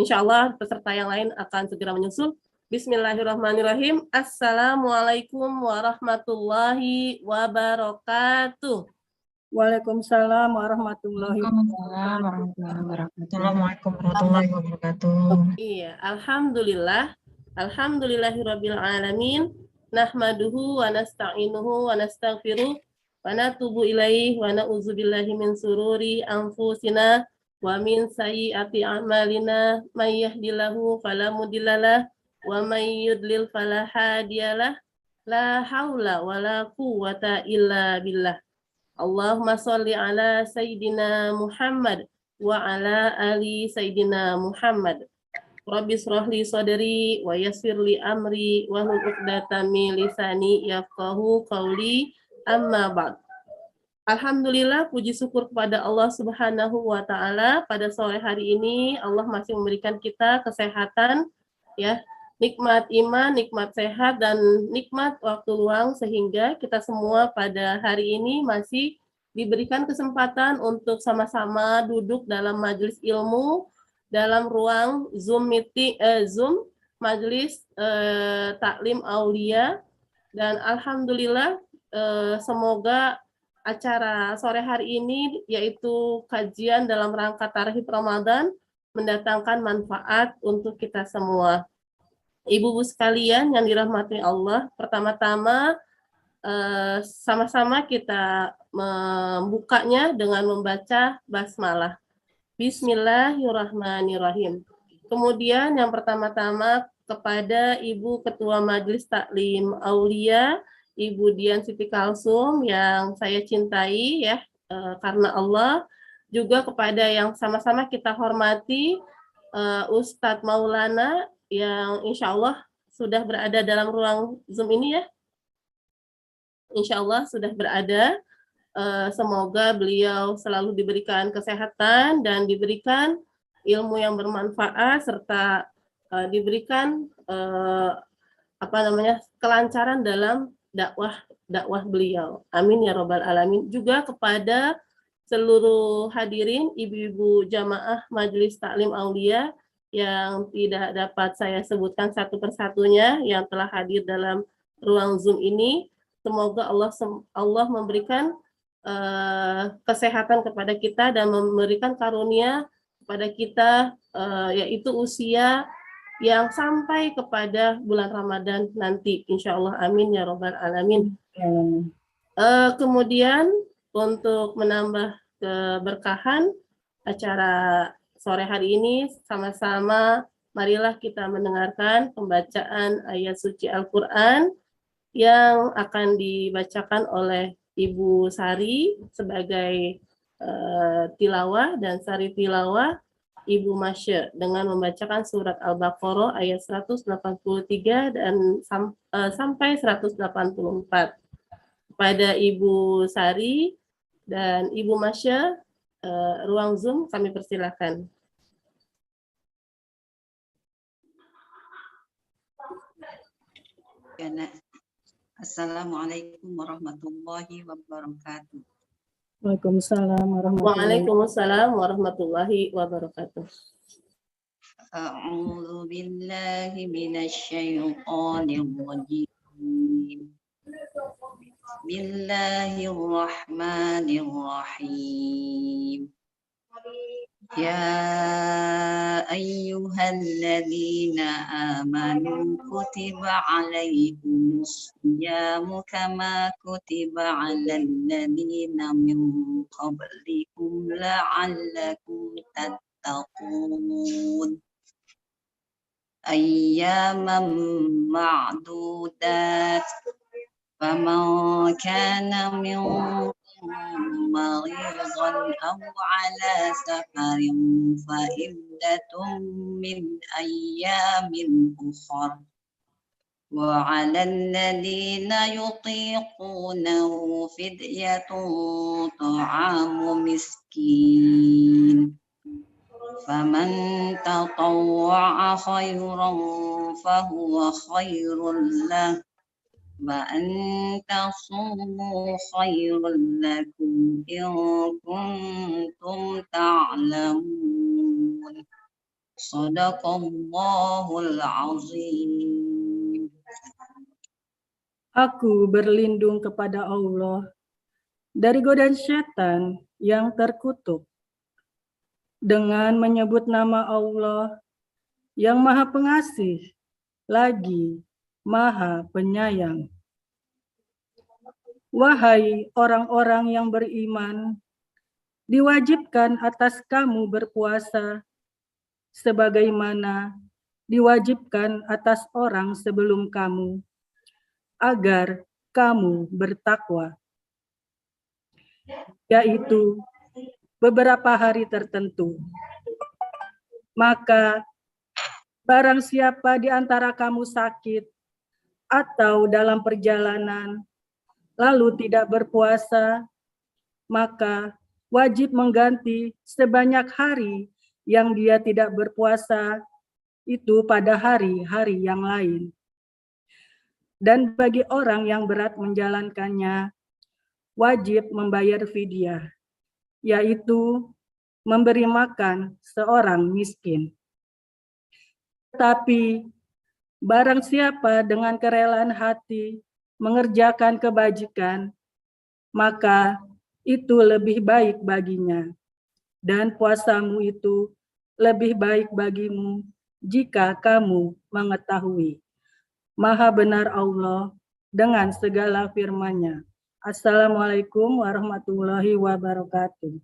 Insya Allah peserta yang lain akan segera menyusul. Bismillahirrahmanirrahim. Assalamualaikum warahmatullahi wabarakatuh. Waalaikumsalam warahmatullahi Waalaikumsalam warahmatullahi wabarakatuh. Assalamualaikum warahmatullahi wabarakatuh. Iya, alhamdulillah. Alhamdulillahirabbil alamin. Nahmaduhu wa nasta'inuhu wa nastaghfiruh wa natubu ilaihi wa na'udzubillahi min sururi anfusina wa min sayyiati a'malina may yahdihillahu fala mudhillalah wa may yudlil fala hadiyalah. La haula wala quwwata illa billah. Allahumma sholli ala sayyidina Muhammad wa ala ali sayyidina Muhammad. Rabbi shrah li sadri wa yassir li amri wa hlul 'uqdatam min lisani yafqahu qawli, amma ba'd. Alhamdulillah, puji syukur kepada Allah Subhanahu wa taala, pada sore hari ini Allah masih memberikan kita kesehatan, ya, nikmat iman, nikmat sehat, dan nikmat waktu luang, sehingga kita semua pada hari ini masih diberikan kesempatan untuk sama-sama duduk dalam majelis ilmu, dalam ruang Zoom meeting, Zoom majelis taklim aulia. Dan alhamdulillah, semoga acara sore hari ini, yaitu kajian dalam rangka Tarhib Ramadan, mendatangkan manfaat untuk kita semua. Ibu-ibu sekalian yang dirahmati Allah, pertama-tama sama-sama kita membukanya dengan membaca basmalah. Bismillahirrahmanirrahim. Kemudian yang pertama-tama kepada Ibu Ketua Majelis Taklim Aulia, Ibu Dian Siti Kalsum yang saya cintai, ya, karena Allah. Juga kepada yang sama-sama kita hormati, Ustadz Maulana yang insya Allah sudah berada dalam ruang Zoom ini, ya. Insya Allah sudah berada. Semoga beliau selalu diberikan kesehatan dan diberikan ilmu yang bermanfaat, serta diberikan kelancaran dalam dakwah beliau. Amin ya robbal alamin. Juga kepada seluruh hadirin, ibu-ibu jamaah Majelis Taklim Aulia yang tidak dapat saya sebutkan satu persatunya yang telah hadir dalam ruang Zoom ini. Semoga Allah memberikan kesehatan kepada kita dan memberikan karunia kepada kita, yaitu usia yang sampai kepada bulan Ramadan nanti, insya Allah. Amin ya robbal alamin. Kemudian untuk menambah keberkahan acara sore hari ini, sama-sama marilah kita mendengarkan pembacaan ayat suci Al-Quran yang akan dibacakan oleh Ibu Sari sebagai tilawah, dan Sari tilawah Ibu Masya dengan membacakan surat Al-Baqarah ayat 183 dan sampai 184. Pada Ibu Sari dan Ibu Masya, ruang Zoom kami persilakan. Assalamualaikum warahmatullahi wabarakatuh. Waalaikumsalam warahmatullahi wabarakatuh. A'udzu billahi minasyaitonir rajim. Bismillahirrahmanirrahim. Ya ayyuhalladzina amanu kutiba alaikumus siyamu kama kutiba alal ladzina min qablikum la'allakum tattaqun. Ayyaman ma'dudat. Faman kana minkum maridan aw ala safarin fa iddatun min ayyamin ukhra wa 'alal ladzina yutiqunahu fidyatun ta'amu miskin faman tatawwa'a khairan fahuwa khairul lahu wa anta sumu khairul lakum in kuntum ta'lamun. Sadaqallahul azim. Aku berlindung kepada Allah dari godaan setan yang terkutuk dengan menyebut nama Allah yang Maha Pengasih lagi Maha Penyayang. Wahai orang-orang yang beriman, diwajibkan atas kamu berpuasa sebagaimana diwajibkan atas orang sebelum kamu, agar kamu bertakwa, yaitu beberapa hari tertentu. Maka barang siapa di antara kamu sakit atau dalam perjalanan, lalu tidak berpuasa, maka wajib mengganti sebanyak hari yang dia tidak berpuasa itu pada hari-hari yang lain. Dan bagi orang yang berat menjalankannya, wajib membayar fidyah, yaitu memberi makan seorang miskin. Tetapi barang siapa dengan kerelaan hati mengerjakan kebajikan, maka itu lebih baik baginya. Dan puasamu itu lebih baik bagimu jika kamu mengetahui. Maha benar Allah dengan segala firman-Nya. Assalamualaikum warahmatullahi wabarakatuh.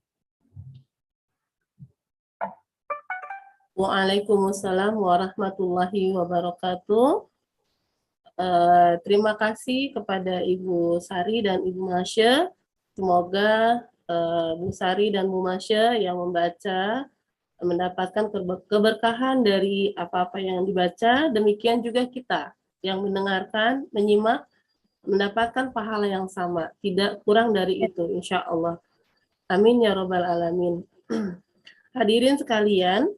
Waalaikumsalam warahmatullahi wabarakatuh. Terima kasih kepada Ibu Sari dan Ibu Masya. Semoga Bu Sari dan Bu Masya yang membaca mendapatkan keberkahan dari apa-apa yang dibaca. Demikian juga kita yang mendengarkan, menyimak, mendapatkan pahala yang sama. Tidak kurang dari itu, insya Allah. Amin ya Rabbal Alamin. Hadirin sekalian,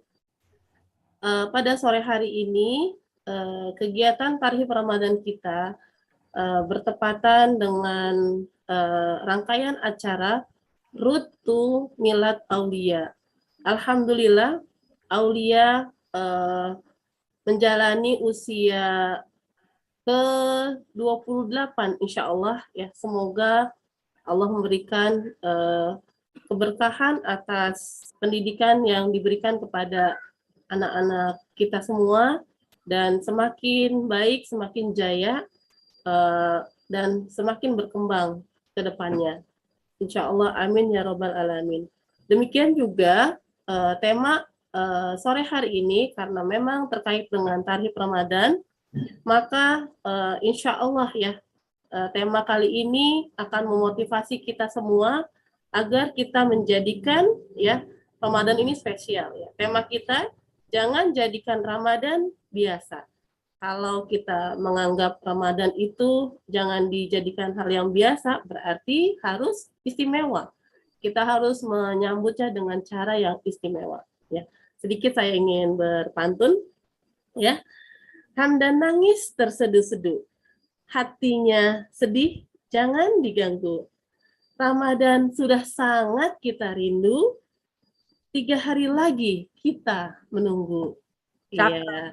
pada sore hari ini kegiatan Tarhib Ramadan kita bertepatan dengan rangkaian acara Road to Milad Aulia. Alhamdulillah, Aulia menjalani usia ke-28 insya Allah ya. Semoga Allah memberikan keberkahan atas pendidikan yang diberikan kepada anak-anak kita semua, dan semakin baik, semakin jaya, dan semakin berkembang ke depannya. Insya Allah, amin ya Rabbal Alamin. Demikian juga tema sore hari ini, karena memang terkait dengan Tarhib Ramadan, maka insya Allah ya, tema kali ini akan memotivasi kita semua agar kita menjadikan ya Ramadan ini spesial ya. Tema kita, jangan jadikan Ramadan biasa. Kalau kita menganggap Ramadan itu jangan dijadikan hal yang biasa, berarti harus istimewa. Kita harus menyambutnya dengan cara yang istimewa. Ya, sedikit saya ingin berpantun. Ya, Hamdan nangis terseduh-seduh, hatinya sedih, jangan diganggu. Ramadan sudah sangat kita rindu. 3 hari lagi kita menunggu. Iya,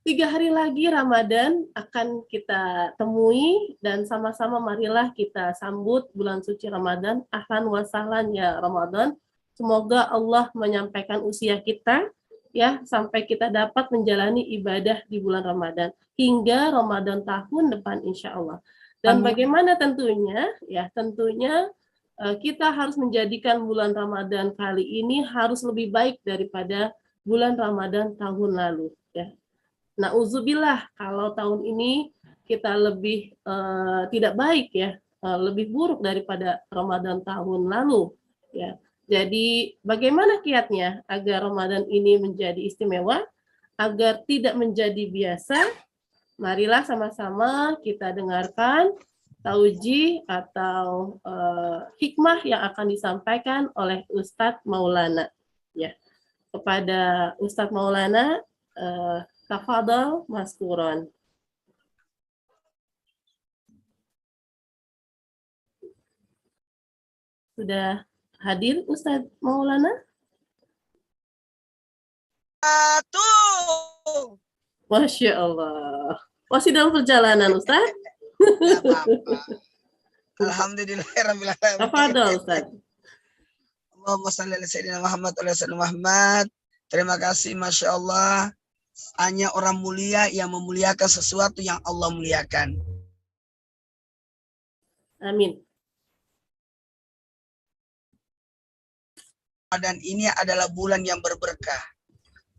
3 hari lagi Ramadan akan kita temui, dan sama-sama marilah kita sambut bulan suci Ramadan. Ahlan wa sahlan ya Ramadan. Semoga Allah menyampaikan usia kita ya sampai kita dapat menjalani ibadah di bulan Ramadan hingga Ramadan tahun depan insya Allah. Dan bagaimana tentunya ya, tentunya kita harus menjadikan bulan Ramadan kali ini harus lebih baik daripada bulan Ramadan tahun lalu ya. Nauzubillah kalau tahun ini kita lebih tidak baik ya, lebih buruk daripada Ramadan tahun lalu ya. Jadi bagaimana kiatnya agar Ramadan ini menjadi istimewa, agar tidak menjadi biasa? Marilah sama-sama kita dengarkan tauji atau hikmah yang akan disampaikan oleh Ustadz Maulana ya. Kepada Ustadz Maulana, tafadhol maskuron. Sudah hadir Ustadz Maulana? Tuh. Masya Allah. Masih dalam perjalanan, Ustaz? Nggak apa-apa. Alhamdulillahirrahmanirrahim. Apa ada, Ustaz? Allahumma shalli ala sayyidina Muhammad wa ala sayyidina Muhammad. Terima kasih, Masya Allah. Hanya orang mulia yang memuliakan sesuatu yang Allah muliakan. Amin. Dan ini adalah bulan yang berberkah.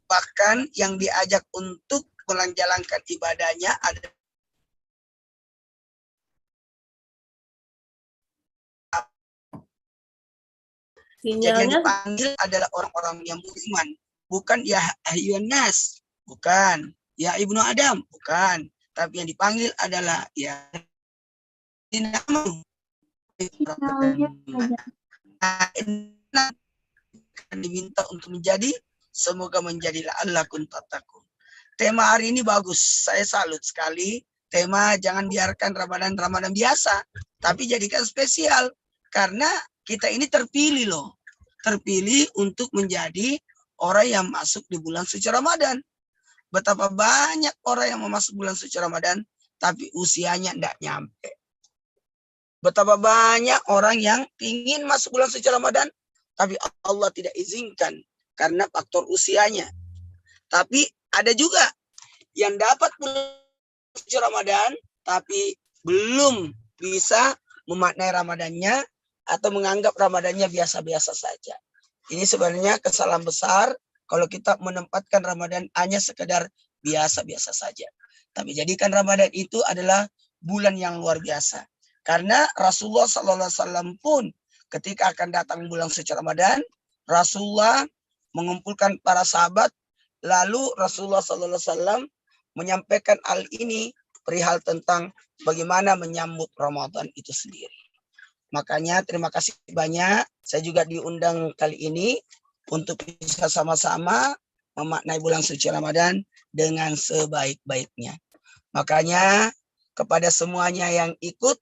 Bahkan yang diajak untuk menjalankan ibadahnya ada yang Sinyalnya dipanggil adalah orang-orang yang beriman, bukan ya ayyuhan nas, bukan ya ibnu Adam, bukan, tapi yang dipanggil adalah ya diminta untuk menjadi, semoga menjadilah Allah kun tatakun. Tema hari ini bagus, saya salut sekali. Tema jangan biarkan Ramadan biasa, tapi jadikan spesial karena kita ini terpilih loh, terpilih untuk menjadi orang yang masuk di bulan suci Ramadan. Betapa banyak orang yang mau masuk bulan suci Ramadan, tapi usianya tidak nyampe. Betapa banyak orang yang ingin masuk bulan suci Ramadan, tapi Allah tidak izinkan karena faktor usianya. Tapi ada juga yang dapat bulan suci Ramadan, tapi belum bisa memaknai Ramadannya atau menganggap Ramadannya biasa-biasa saja. Ini sebenarnya kesalahan besar kalau kita menempatkan Ramadan hanya sekedar biasa-biasa saja. Tapi jadikan Ramadan itu adalah bulan yang luar biasa. Karena Rasulullah SAW pun ketika akan datang bulan suci Ramadan, Rasulullah mengumpulkan para sahabat, lalu Rasulullah SAW menyampaikan hal ini perihal tentang bagaimana menyambut Ramadan itu sendiri. Makanya terima kasih banyak, saya juga diundang kali ini untuk bisa sama-sama memaknai bulan suci Ramadan dengan sebaik-baiknya. Makanya kepada semuanya yang ikut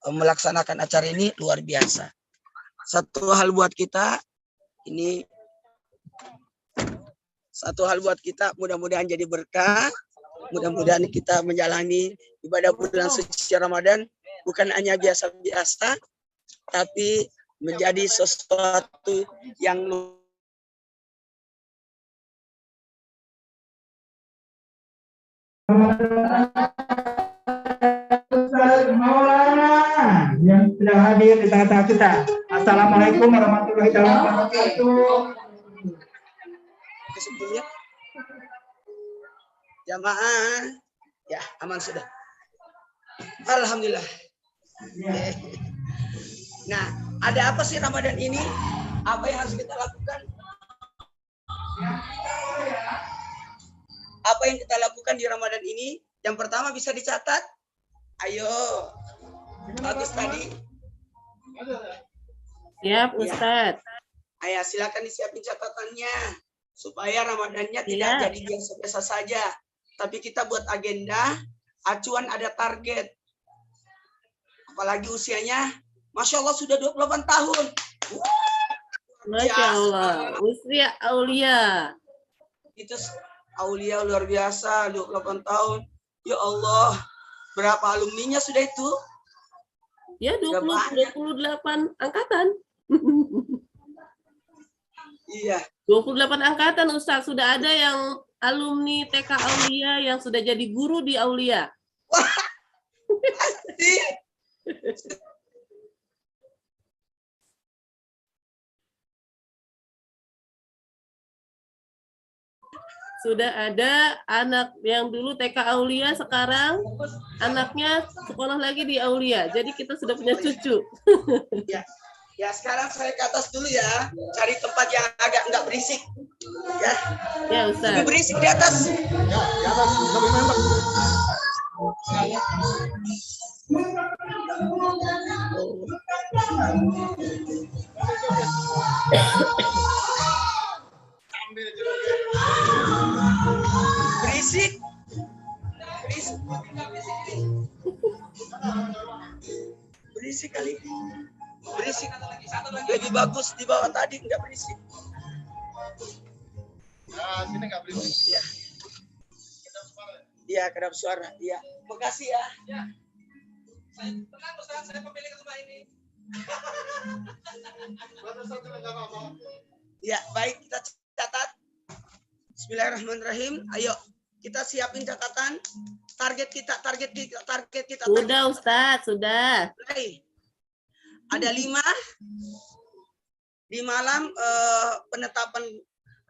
melaksanakan acara ini luar biasa. Satu hal buat kita, ini satu hal buat kita, mudah-mudahan jadi berkah. Mudah-mudahan kita menjalani ibadah bulan suci Ramadan bukan hanya biasa-biasa, tapi menjadi sesuatu yang yang sedang hadir di tengah-tengah kita. Assalamualaikum warahmatullahi wabarakatuh. Kesimpulannya, jamaah, ya aman sudah. Alhamdulillah. Nah, ada apa sih Ramadan ini? Apa yang harus kita lakukan? Apa yang kita lakukan di Ramadan ini? Yang pertama bisa dicatat. Ayo, bagus tadi. siap, Ustaz. Ayo, silakan disiapin catatannya supaya Ramadannya tidak Iya. jadi biasa-biasa saja. Tapi kita buat agenda, acuan ada target. Apalagi usianya, Masya Allah sudah 28 tahun. Masya Allah. Usia aulia. Itu aulia luar biasa, 28 tahun. Ya Allah, berapa alumninya sudah itu? Ya, Sudah banyak. 28 angkatan. Iya. 28 angkatan, Ustaz. Sudah ada yang alumni TK Aulia yang sudah jadi guru di Aulia. Pasti. Sudah ada anak yang dulu TK Aulia, sekarang anaknya sekolah lagi di Aulia. Jadi kita sudah punya cucu. Ya. Ya, sekarang saya ke atas dulu ya. Cari tempat yang agak enggak berisik. Ya. Ya, Ustaz. Lebih berisik di atas. Berisik. Berisik. Berisik kali. Berisik. Lebih bagus di bawah tadi, enggak berisik. Ya. Iya, kedap suara. Iya. Makasih ya. Tenang Ustaz, saya pemilik rumah ini. Ya, baik, kita catat. Bismillahirrahmanirrahim. Ayo, kita siapin catatan. Target kita. Sudah Ustaz, sudah. Baik. Ada 5 di malam penetapan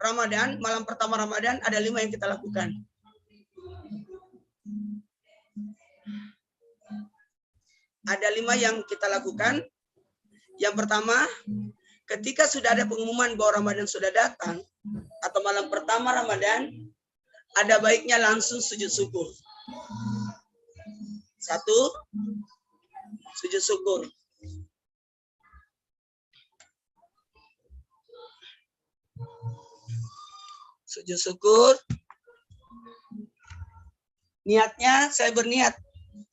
Ramadan, malam pertama Ramadan, ada 5 yang kita lakukan. Ada 5 yang kita lakukan. Yang pertama, ketika sudah ada pengumuman bahwa Ramadan sudah datang, atau malam pertama Ramadan, ada baiknya langsung sujud syukur. 1, sujud syukur. Sujud syukur. Niatnya, saya berniat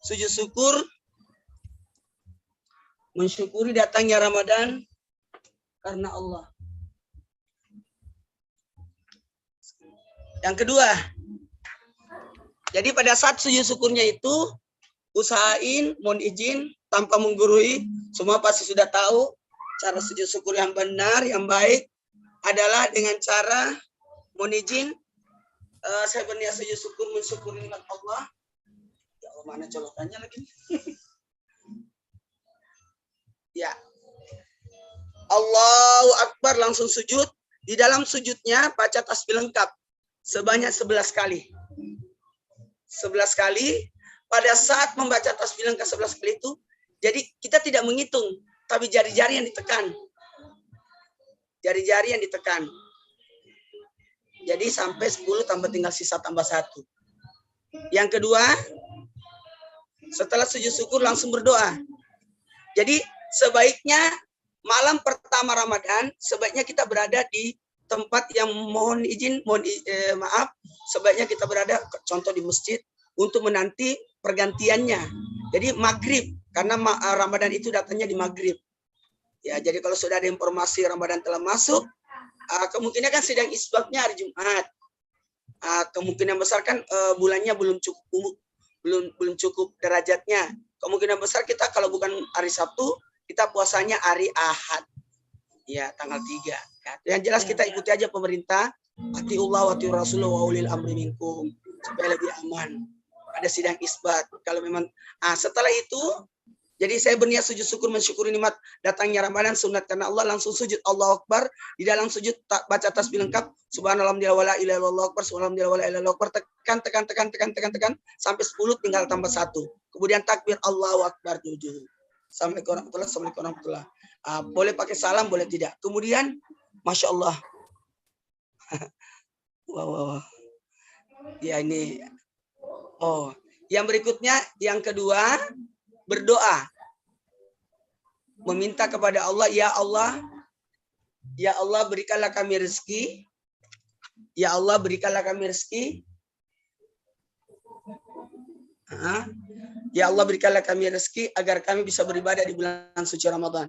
sujud syukur, mensyukuri datangnya Ramadan karena Allah. Yang kedua, jadi pada saat sujud syukurnya itu, usahain, mohon izin, tanpa menggurui, semua pasti sudah tahu, cara sujud syukur yang benar, yang baik, adalah dengan cara, mohon izin, saya berniat sujud syukur, mensyukuri nikmat Allah. Ya Allah, mana colokannya lagi? Ya. Allahu Akbar, langsung sujud. Di dalam sujudnya baca tasbih lengkap sebanyak 11 kali. 11 kali. Pada saat membaca tasbih lengkap 11 kali itu, jadi kita tidak menghitung, tapi jari-jari yang ditekan. Jari-jari yang ditekan. Jadi sampai 10 tambah tinggal sisa tambah 1. Yang kedua, setelah sujud syukur langsung berdoa. Jadi sebaiknya malam pertama Ramadan, sebaiknya kita berada di tempat yang mohon izin, maaf, sebaiknya kita berada, contoh di masjid, untuk menanti pergantiannya. Jadi maghrib, karena Ramadan itu datangnya di maghrib. Ya, jadi kalau sudah ada informasi Ramadan telah masuk, kemungkinan kan sidang isbatnya hari Jumat. Kemungkinan besar kan bulannya belum cukup derajatnya. Kemungkinan besar kita kalau bukan hari Sabtu, kita puasanya hari Ahad. Ya, tanggal 3. Ya, yang jelas kita ikuti aja pemerintah. Atiullah wa atiur Rasulullah wa ulil amri minkum, supaya lebih aman. Ada sidang isbat. Kalau memang setelah itu, jadi saya berniat sujud syukur, mensyukuri nikmat datangnya Ramadan, sunat karena Allah, langsung sujud Allahu Akbar. Di dalam sujud baca tasbih lengkap, subhanallah wala ilaha illallah akbar, subhanallah wala ilaha illallah akbar, tekan sampai 10 tinggal tambah 1. Kemudian takbir Allahu Akbar 7. Assalamualaikum warahmatullahi. Boleh pakai salam, boleh tidak. Kemudian Masya Allah. Wow. Ya ini. Oh, yang berikutnya, yang kedua, berdoa. Meminta kepada Allah, ya Allah berikanlah kami rezeki. Ya Allah berikanlah kami rezeki. Ya Allah berikanlah kami rezeki agar kami bisa beribadah di bulan suci Ramadan.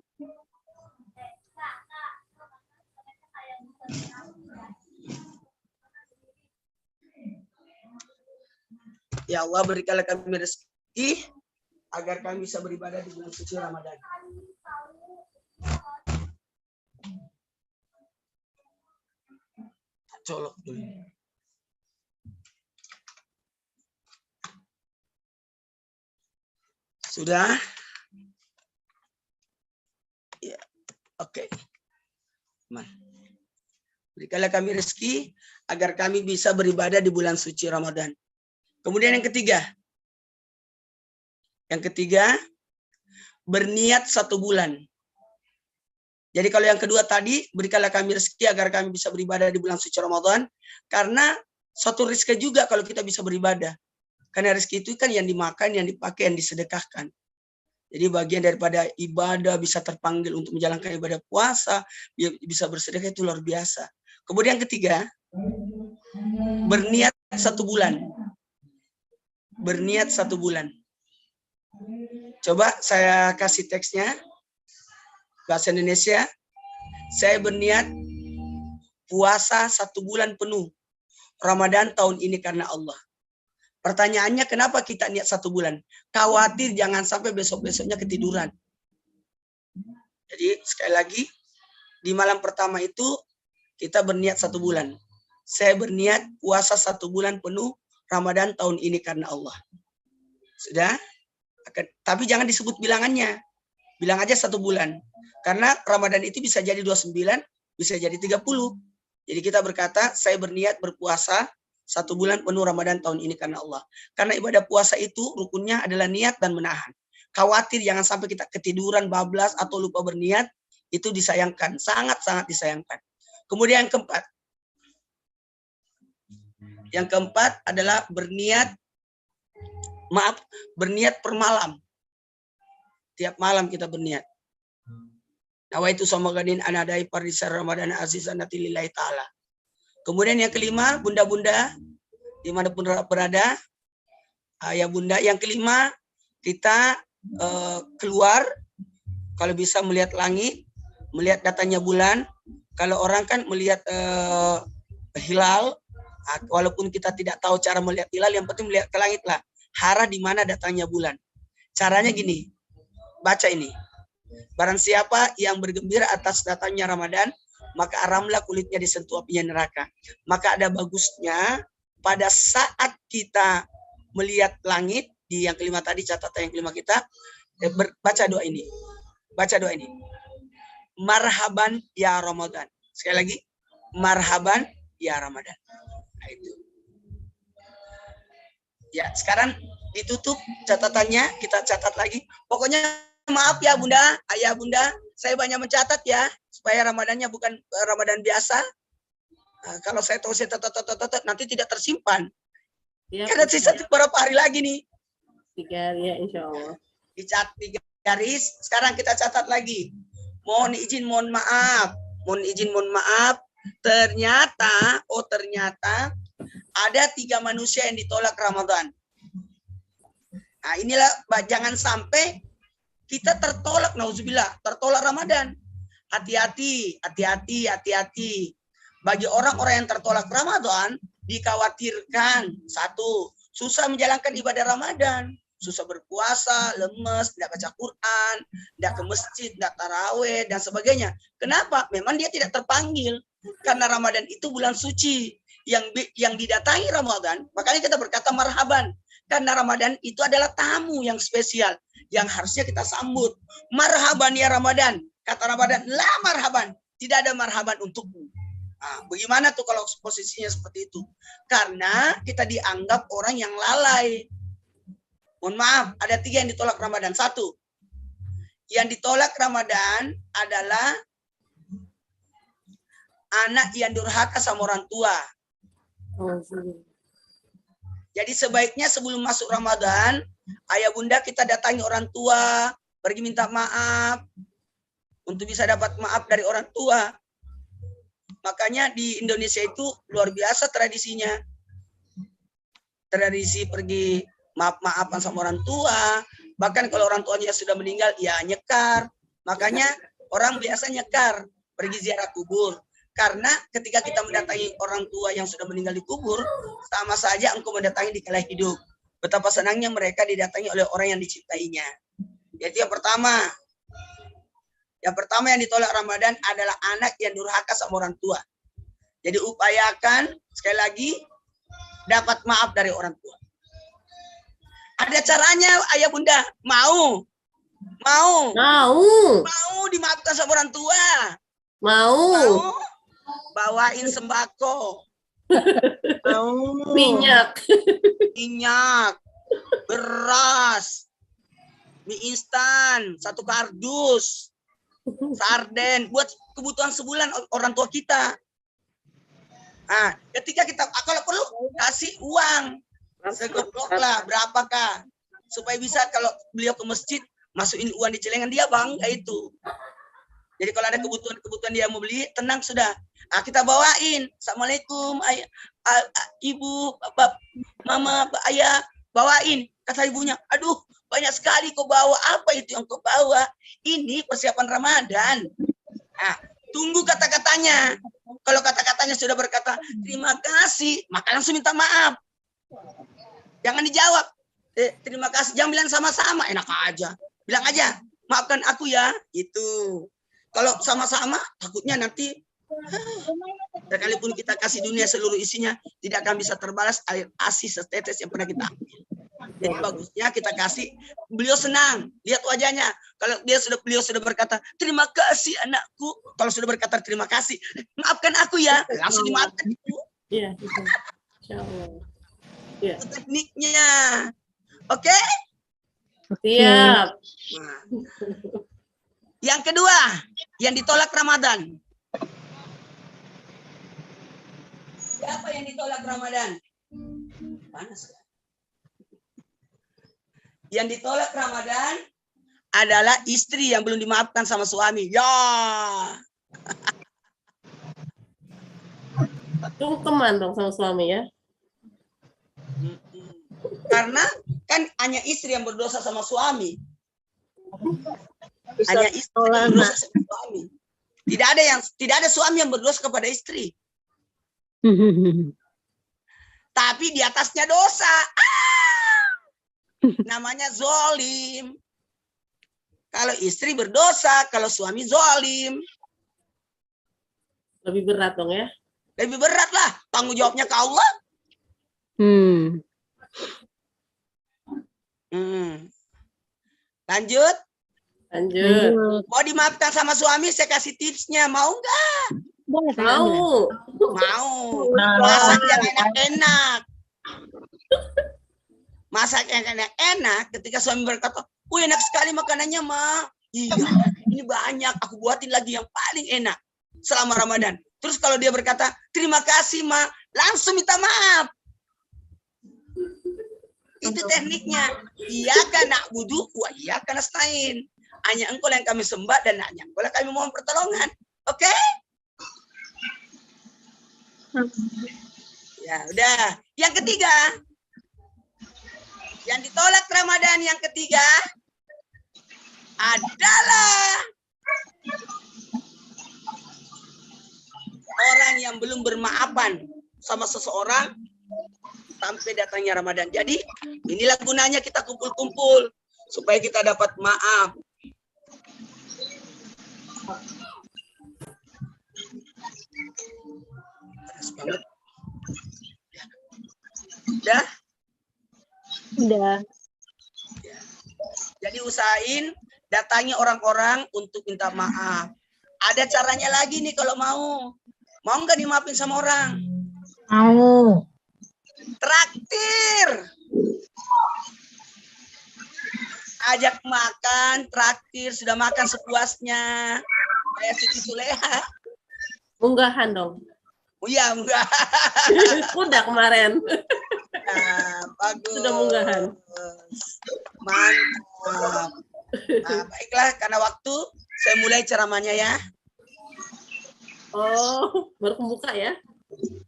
Ya Allah berikanlah kami rezeki agar kami bisa beribadah di bulan suci Ramadan. Colok dulu. Sudah? Ya, oke. Berikanlah kami rezeki agar kami bisa beribadah di bulan suci Ramadan. Kemudian yang ketiga. Yang ketiga, berniat 1 bulan. Jadi kalau yang kedua tadi, berikanlah kami rezeki agar kami bisa beribadah di bulan suci Ramadan. Karena suatu rezeki juga kalau kita bisa beribadah. Karena rezeki itu kan yang dimakan, yang dipakai, yang disedekahkan. Jadi bagian daripada ibadah bisa terpanggil untuk menjalankan ibadah puasa, bisa bersedekah, itu luar biasa. Kemudian yang ketiga, berniat 1 bulan. Berniat 1 bulan. Coba saya kasih teksnya. Bahasa Indonesia. Saya berniat puasa 1 bulan penuh Ramadan tahun ini karena Allah. Pertanyaannya, kenapa kita niat 1 bulan? Khawatir jangan sampai besok-besoknya ketiduran. Jadi sekali lagi, di malam pertama itu kita berniat 1 bulan. Saya berniat puasa 1 bulan penuh Ramadan tahun ini karena Allah. Sudah? Tapi jangan disebut bilangannya. Bilang aja 1 bulan. Karena Ramadan itu bisa jadi 29, bisa jadi 30. Jadi kita berkata, saya berniat berpuasa 1 bulan penuh Ramadan tahun ini karena Allah. Karena ibadah puasa itu rukunnya adalah niat dan menahan. Khawatir jangan sampai kita ketiduran, bablas, atau lupa berniat, itu disayangkan. Sangat-sangat disayangkan. Kemudian yang keempat adalah berniat per malam. Tiap malam kita berniat. Nawaitu somagadin anadai parisar Ramadan azizanati lillahi ta'ala. Kemudian yang kelima, bunda-bunda dimanapun berada, ayah bunda. Yang kelima, kita keluar, kalau bisa melihat langit, melihat datangnya bulan. Kalau orang kan melihat hilal, walaupun kita tidak tahu cara melihat hilal, yang penting melihat ke langit lah. Arah di mana datangnya bulan. Caranya gini, baca ini. Barang siapa yang bergembira atas datangnya Ramadan, maka aramlah kulitnya disentuh apinya neraka. Maka ada bagusnya pada saat kita melihat langit, di yang kelima tadi, catatan yang kelima kita, baca doa ini. Baca doa ini. Marhaban ya Ramadan. Sekali lagi, marhaban ya Ramadan. Nah, itu. Ya, sekarang ditutup catatannya, kita catat lagi. Pokoknya maaf ya bunda, ayah bunda, saya banyak mencatat ya, supaya Ramadannya bukan Ramadan biasa. Kalau saya tahu saya nanti tidak tersimpan. Ya, Karena sisa beberapa hari lagi nih. 3 hari ya, insya Allah. Dicatat 3 garis, sekarang kita catat lagi. Mohon izin, mohon maaf. Mohon izin, mohon maaf. Ternyata ada 3 manusia yang ditolak Ramadan. Nah inilah, jangan sampai kita tertolak, nauzubillah, tertolak Ramadan. Hati-hati, hati-hati, hati-hati. Bagi orang-orang yang tertolak Ramadan, dikhawatirkan, 1, susah menjalankan ibadah Ramadan. Susah berpuasa, lemes, tidak baca Quran, tidak ke masjid, tidak taraweh, dan sebagainya. Kenapa? Memang dia tidak terpanggil. Karena Ramadan itu bulan suci. Yang didatangi Ramadan, makanya kita berkata marhaban. Karena Ramadan itu adalah tamu yang spesial, yang harusnya kita sambut. Marhaban ya Ramadan. Kata Ramadan, la marhaban. Tidak ada marhaban untukmu. Nah, bagaimana tuh kalau posisinya seperti itu? Karena kita dianggap orang yang lalai. Mohon maaf, ada 3 yang ditolak Ramadan. 1, yang ditolak Ramadan adalah anak yang durhaka sama orang tua. Jadi sebaiknya sebelum masuk Ramadan, ayah bunda kita datangi orang tua, pergi minta maaf, untuk bisa dapat maaf dari orang tua. Makanya di Indonesia itu luar biasa tradisinya. Tradisi pergi maaf-maafan sama orang tua, bahkan kalau orang tuanya sudah meninggal, ya nyekar. Makanya orang biasa nyekar, pergi ziarah kubur. Karena ketika kita mendatangi orang tua yang sudah meninggal di kubur, sama saja engkau mendatangi di kala hidup. Betapa senangnya mereka didatangi oleh orang yang dicintainya. Jadi yang pertama yang ditolak Ramadan adalah anak yang durhaka sama orang tua. Jadi upayakan, sekali lagi, dapat maaf dari orang tua. Ada caranya ayah bunda, mau dimaafkan sama orang tua. Mau bawain sembako, Minyak, beras, mie instan, 1 kardus, sarden, buat kebutuhan sebulan orang tua kita. Nah, ketika kita kalau perlu kasih uang, segeplok lah, berapakah, supaya bisa kalau beliau ke masjid masukin uang di celengan dia, bangga itu. Jadi kalau ada kebutuhan dia mau beli, tenang sudah. Nah, kita bawain. Assalamualaikum, ayah, ibu, bapak, mama, ayah, bawain. Kata ibunya, aduh, banyak sekali kau bawa. Apa itu yang kau bawa? Ini persiapan Ramadan. Nah, Tunggu kata-katanya. Kalau kata-katanya sudah berkata, terima kasih, maka langsung minta maaf. Jangan dijawab, terima kasih. Jangan bilang sama-sama, enak aja. Bilang aja, maafkan aku ya. Gitu. Kalau sama-sama, takutnya nanti, sekalipun kita kasih dunia seluruh isinya, tidak akan bisa terbalas air ASI setetes yang pernah kita ambil. Jadi bagusnya kita kasih, beliau senang, lihat wajahnya. Kalau beliau sudah berkata, terima kasih anakku. Kalau sudah berkata terima kasih, maafkan aku ya, langsung dimaafkan. Iya, betul. Insyaallah. Iya. Itu tekniknya. Oke? Siap. Nah. Yang kedua, yang ditolak Ramadan. Siapa yang ditolak Ramadan? Panas ya? Yang ditolak Ramadan adalah istri yang belum dimaafkan sama suami. Ya. Sungkeman dong sama suami ya. Karena kan hanya istri yang berdosa sama suami. Hanya istri yang berdosa sama suami. Tidak ada suami yang berdosa kepada istri. Tapi di atasnya dosa. Namanya zolim. Kalau istri berdosa, kalau suami zolim. Lebih berat dong ya. Lebih berat lah. Tanggung jawabnya ke Allah. Lanjut. Lanjut. Mau dimaafkan sama suami, saya kasih tipsnya. Mau nggak? Mau. Mau. Masak yang enak-enak. Masak yang enak-enak ketika suami berkata, enak sekali makanannya, Ma. Iya, ini banyak. Aku buatin lagi yang paling enak selama Ramadan. Terus kalau dia berkata, terima kasih, Ma. Langsung minta maaf. Itu tekniknya. Iyyaka na'budu wa iyyaka nasta'in. Hanya engkau yang kami sembah dan hanya engkau yang kami mohon pertolongan. Oke? Ya, udah. Yang ketiga. Yang ditolak Ramadan yang ketiga adalah orang yang belum bermaafan sama seseorang sampai datangnya Ramadan. Jadi inilah gunanya kita kumpul-kumpul supaya kita dapat maaf. Panas banget. Udah? Udah. Jadi usahain datangi orang-orang untuk minta maaf. Ada caranya lagi nih kalau mau. Mau nggak dimaafin sama orang? Mau. Traktir. Ajak makan, traktir, sudah makan sepuasnya. Kayak Siti Suleha. Unggahan dong. Oh iya, enggak. Udah kemarin. Nah, bagus. Sudah munggahan. Mantap. Nah, baiklah, karena waktu saya mulai ceramahnya ya. Oh, baru pembuka ya?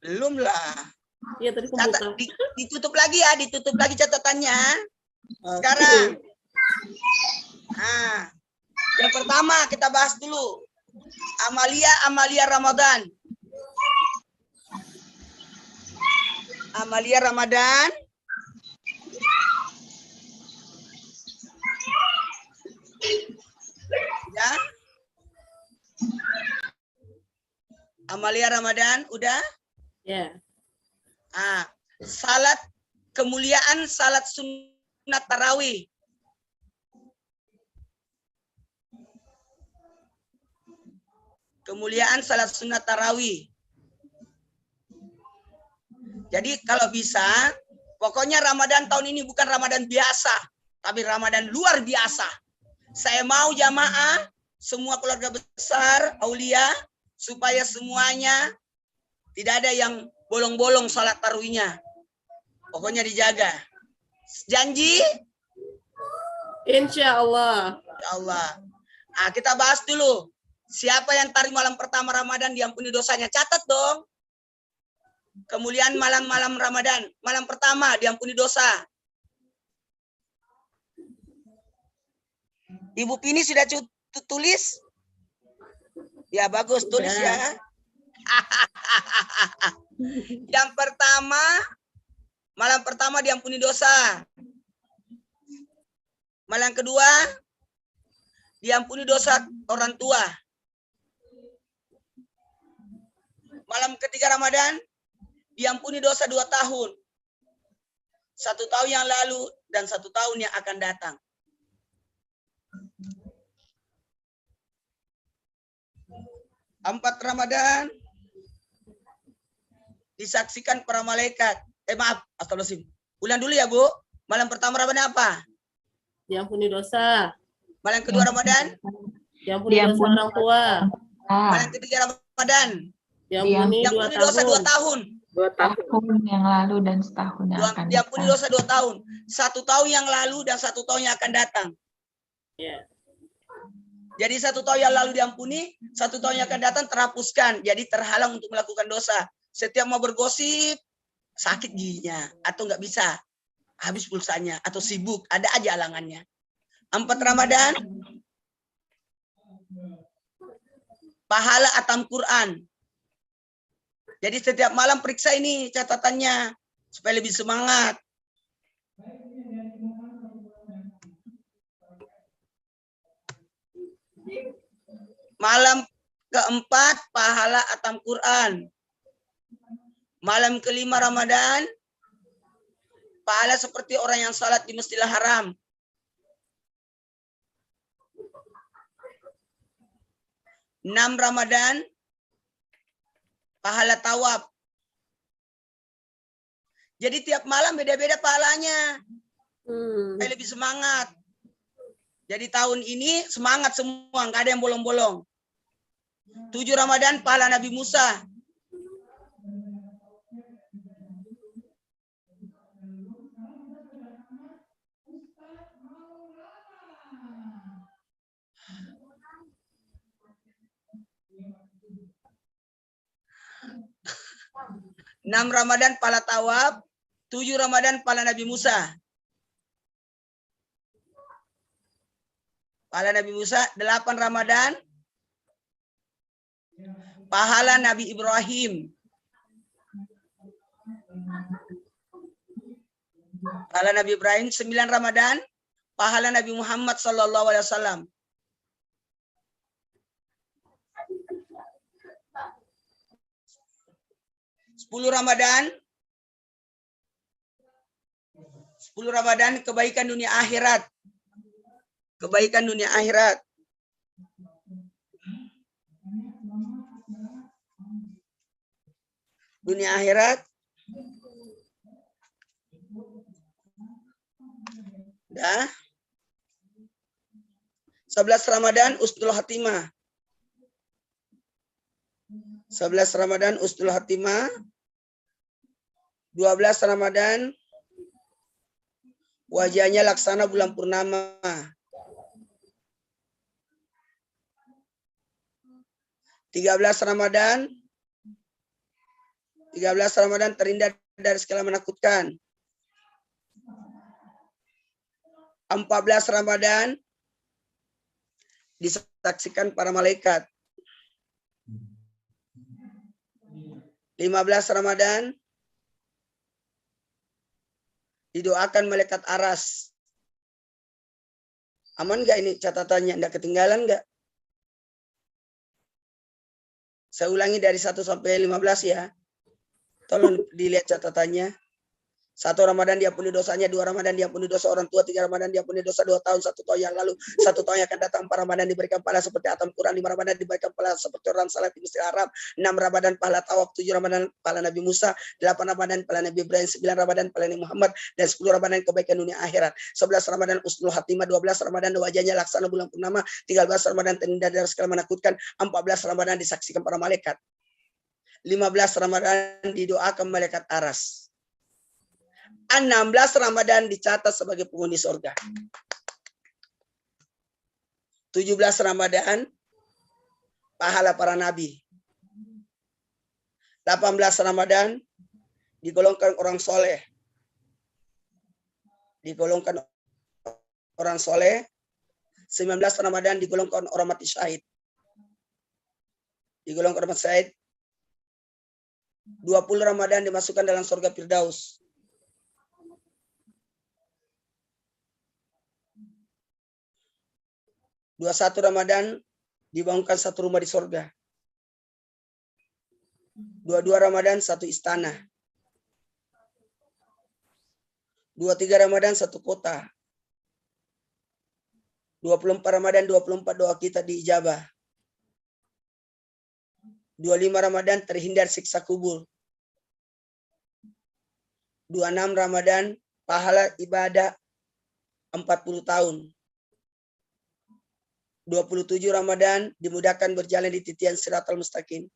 Belum lah. Iya, tadi pembuka. Ditutup lagi ya, ditutup lagi catatannya. Sekarang. Nah, yang pertama kita bahas dulu. Amalia Ramadan. Amalia Ramadan. Ya. Amalia Ramadan, udah? Ya. Salat kemuliaan salat sunat tarawih. Kemuliaan salat sunat tarawih. Jadi kalau bisa, pokoknya Ramadan tahun ini bukan Ramadan biasa, tapi Ramadan luar biasa. Saya mau jamaah, semua keluarga besar, aulia, supaya semuanya tidak ada yang bolong-bolong salat tarawihnya. Pokoknya dijaga. Janji? Insya Allah. Ya Allah. Kita bahas dulu. Siapa yang tarik malam pertama Ramadan diampuni dosanya? Catat dong. Kemuliaan malam-malam Ramadan. Malam pertama diampuni dosa. Ibu Pini sudah tulis? Ya bagus, tulis Udah. ya. Yang pertama, malam pertama diampuni dosa. Malam kedua, diampuni dosa orang tua. Malam ketiga Ramadan, diampuni dosa 2 tahun. 1 tahun yang lalu dan 1 tahun yang akan datang. Empat Ramadan disaksikan para malaikat. Maaf, astagfirullahaladzim. Ulang dulu ya, Bu. Malam pertama Ramadan apa? Diampuni dosa. Malam kedua Ramadan? Diampuni dosa orang tua. Malam ketiga Ramadan? Diampuni 2 Diampuni dosa 2 tahun. tahun. 2 tahun yang lalu dan setahun yang akan Diampuni datang. dosa 2 tahun. 1 tahun yang lalu dan 1 tahun yang akan datang. Ya. Jadi 1 tahun yang lalu diampuni, 1 tahun yang akan datang terhapuskan. Jadi terhalang untuk melakukan dosa. Setiap mau bergosip, sakit giginya. Atau nggak bisa. Habis pulsanya. Atau sibuk. Ada aja halangannya. 4 Ramadan. Pahala atam Quran. Jadi setiap malam periksa ini catatannya. Supaya lebih semangat. Malam keempat, pahala atam Quran. Malam kelima Ramadan, pahala seperti orang yang salat di Masjidil Haram. Enam Ramadan, pahala tawaf. Jadi tiap malam beda-beda pahalanya. Supaya lebih semangat. Jadi tahun ini semangat semua, nggak ada yang bolong-bolong. 7 Ramadan pahala Nabi Musa. Enam Ramadan pahala tawaf, 7 Ramadan pahala Nabi Musa. Pahala Nabi Musa, 8 Ramadan pahala Nabi Ibrahim. Pahala Nabi Ibrahim, 9 Ramadan pahala Nabi Muhammad sallallahu alaihi wasallam. Ramadan 10 Ramadan kebaikan dunia akhirat. Kebaikan dunia akhirat. Dunia akhirat. Dah. 11 Ramadan Ustul Hatimah. 11 Ramadan Ustul Hatimah. 12 Ramadan wajahnya laksana bulan purnama. 13 Ramadan terindah dari segala menakutkan. 14 Ramadan disaksikan para malaikat. 15 Ramadan didoakan malaikat aras. Aman nggak ini catatannya? Nggak ketinggalan nggak? Saya ulangi dari 1 sampai 15 ya. Tolong dilihat catatannya. 1 Ramadan diampuni dosanya, 2 Ramadan diampuni dosa orang tua, 3 Ramadan diampuni dosa 2 tahun, 1 tahun yang lalu, 1 tahun yang akan datang, 4 Ramadan diberikan pahala seperti atam Quran, 5 Ramadan diberikan pahala seperti orang salat di Masjidil Haram, 6 Ramadan pahala tawaf, 7 Ramadan pahala Nabi Musa, 8 Ramadan pahala Nabi Ibrahim, 9 Ramadan pahala Nabi Muhammad, dan 10 Ramadan kebaikan dunia akhirat. 11 Ramadan Usnul Hatimah, 12 Ramadan wajahnya laksana bulan purnama, 13 Ramadan terindah dari segala menakutkan, 14 Ramadan disaksikan para malaikat. 15 Ramadan didoakan malaikat aras. 16 Ramadan dicatat sebagai penghuni surga. 17 Ramadan pahala para nabi. 18 Ramadan digolongkan orang soleh. Digolongkan orang soleh. 19 Ramadan digolongkan orang mati syahid. digolongkan Ahmad Said. 20 Ramadan dimasukkan dalam surga Firdaus. 21 Ramadan dibangunkan satu rumah di surga. 22 Ramadan satu istana. 23 Ramadan satu kota. 24 Ramadan 24 doa kita diijabah. 25 Ramadan terhindar siksa kubur. 26 Ramadan pahala ibadah 40 tahun. 27 Ramadan dimudahkan berjalan di titian Siratal Mustaqim.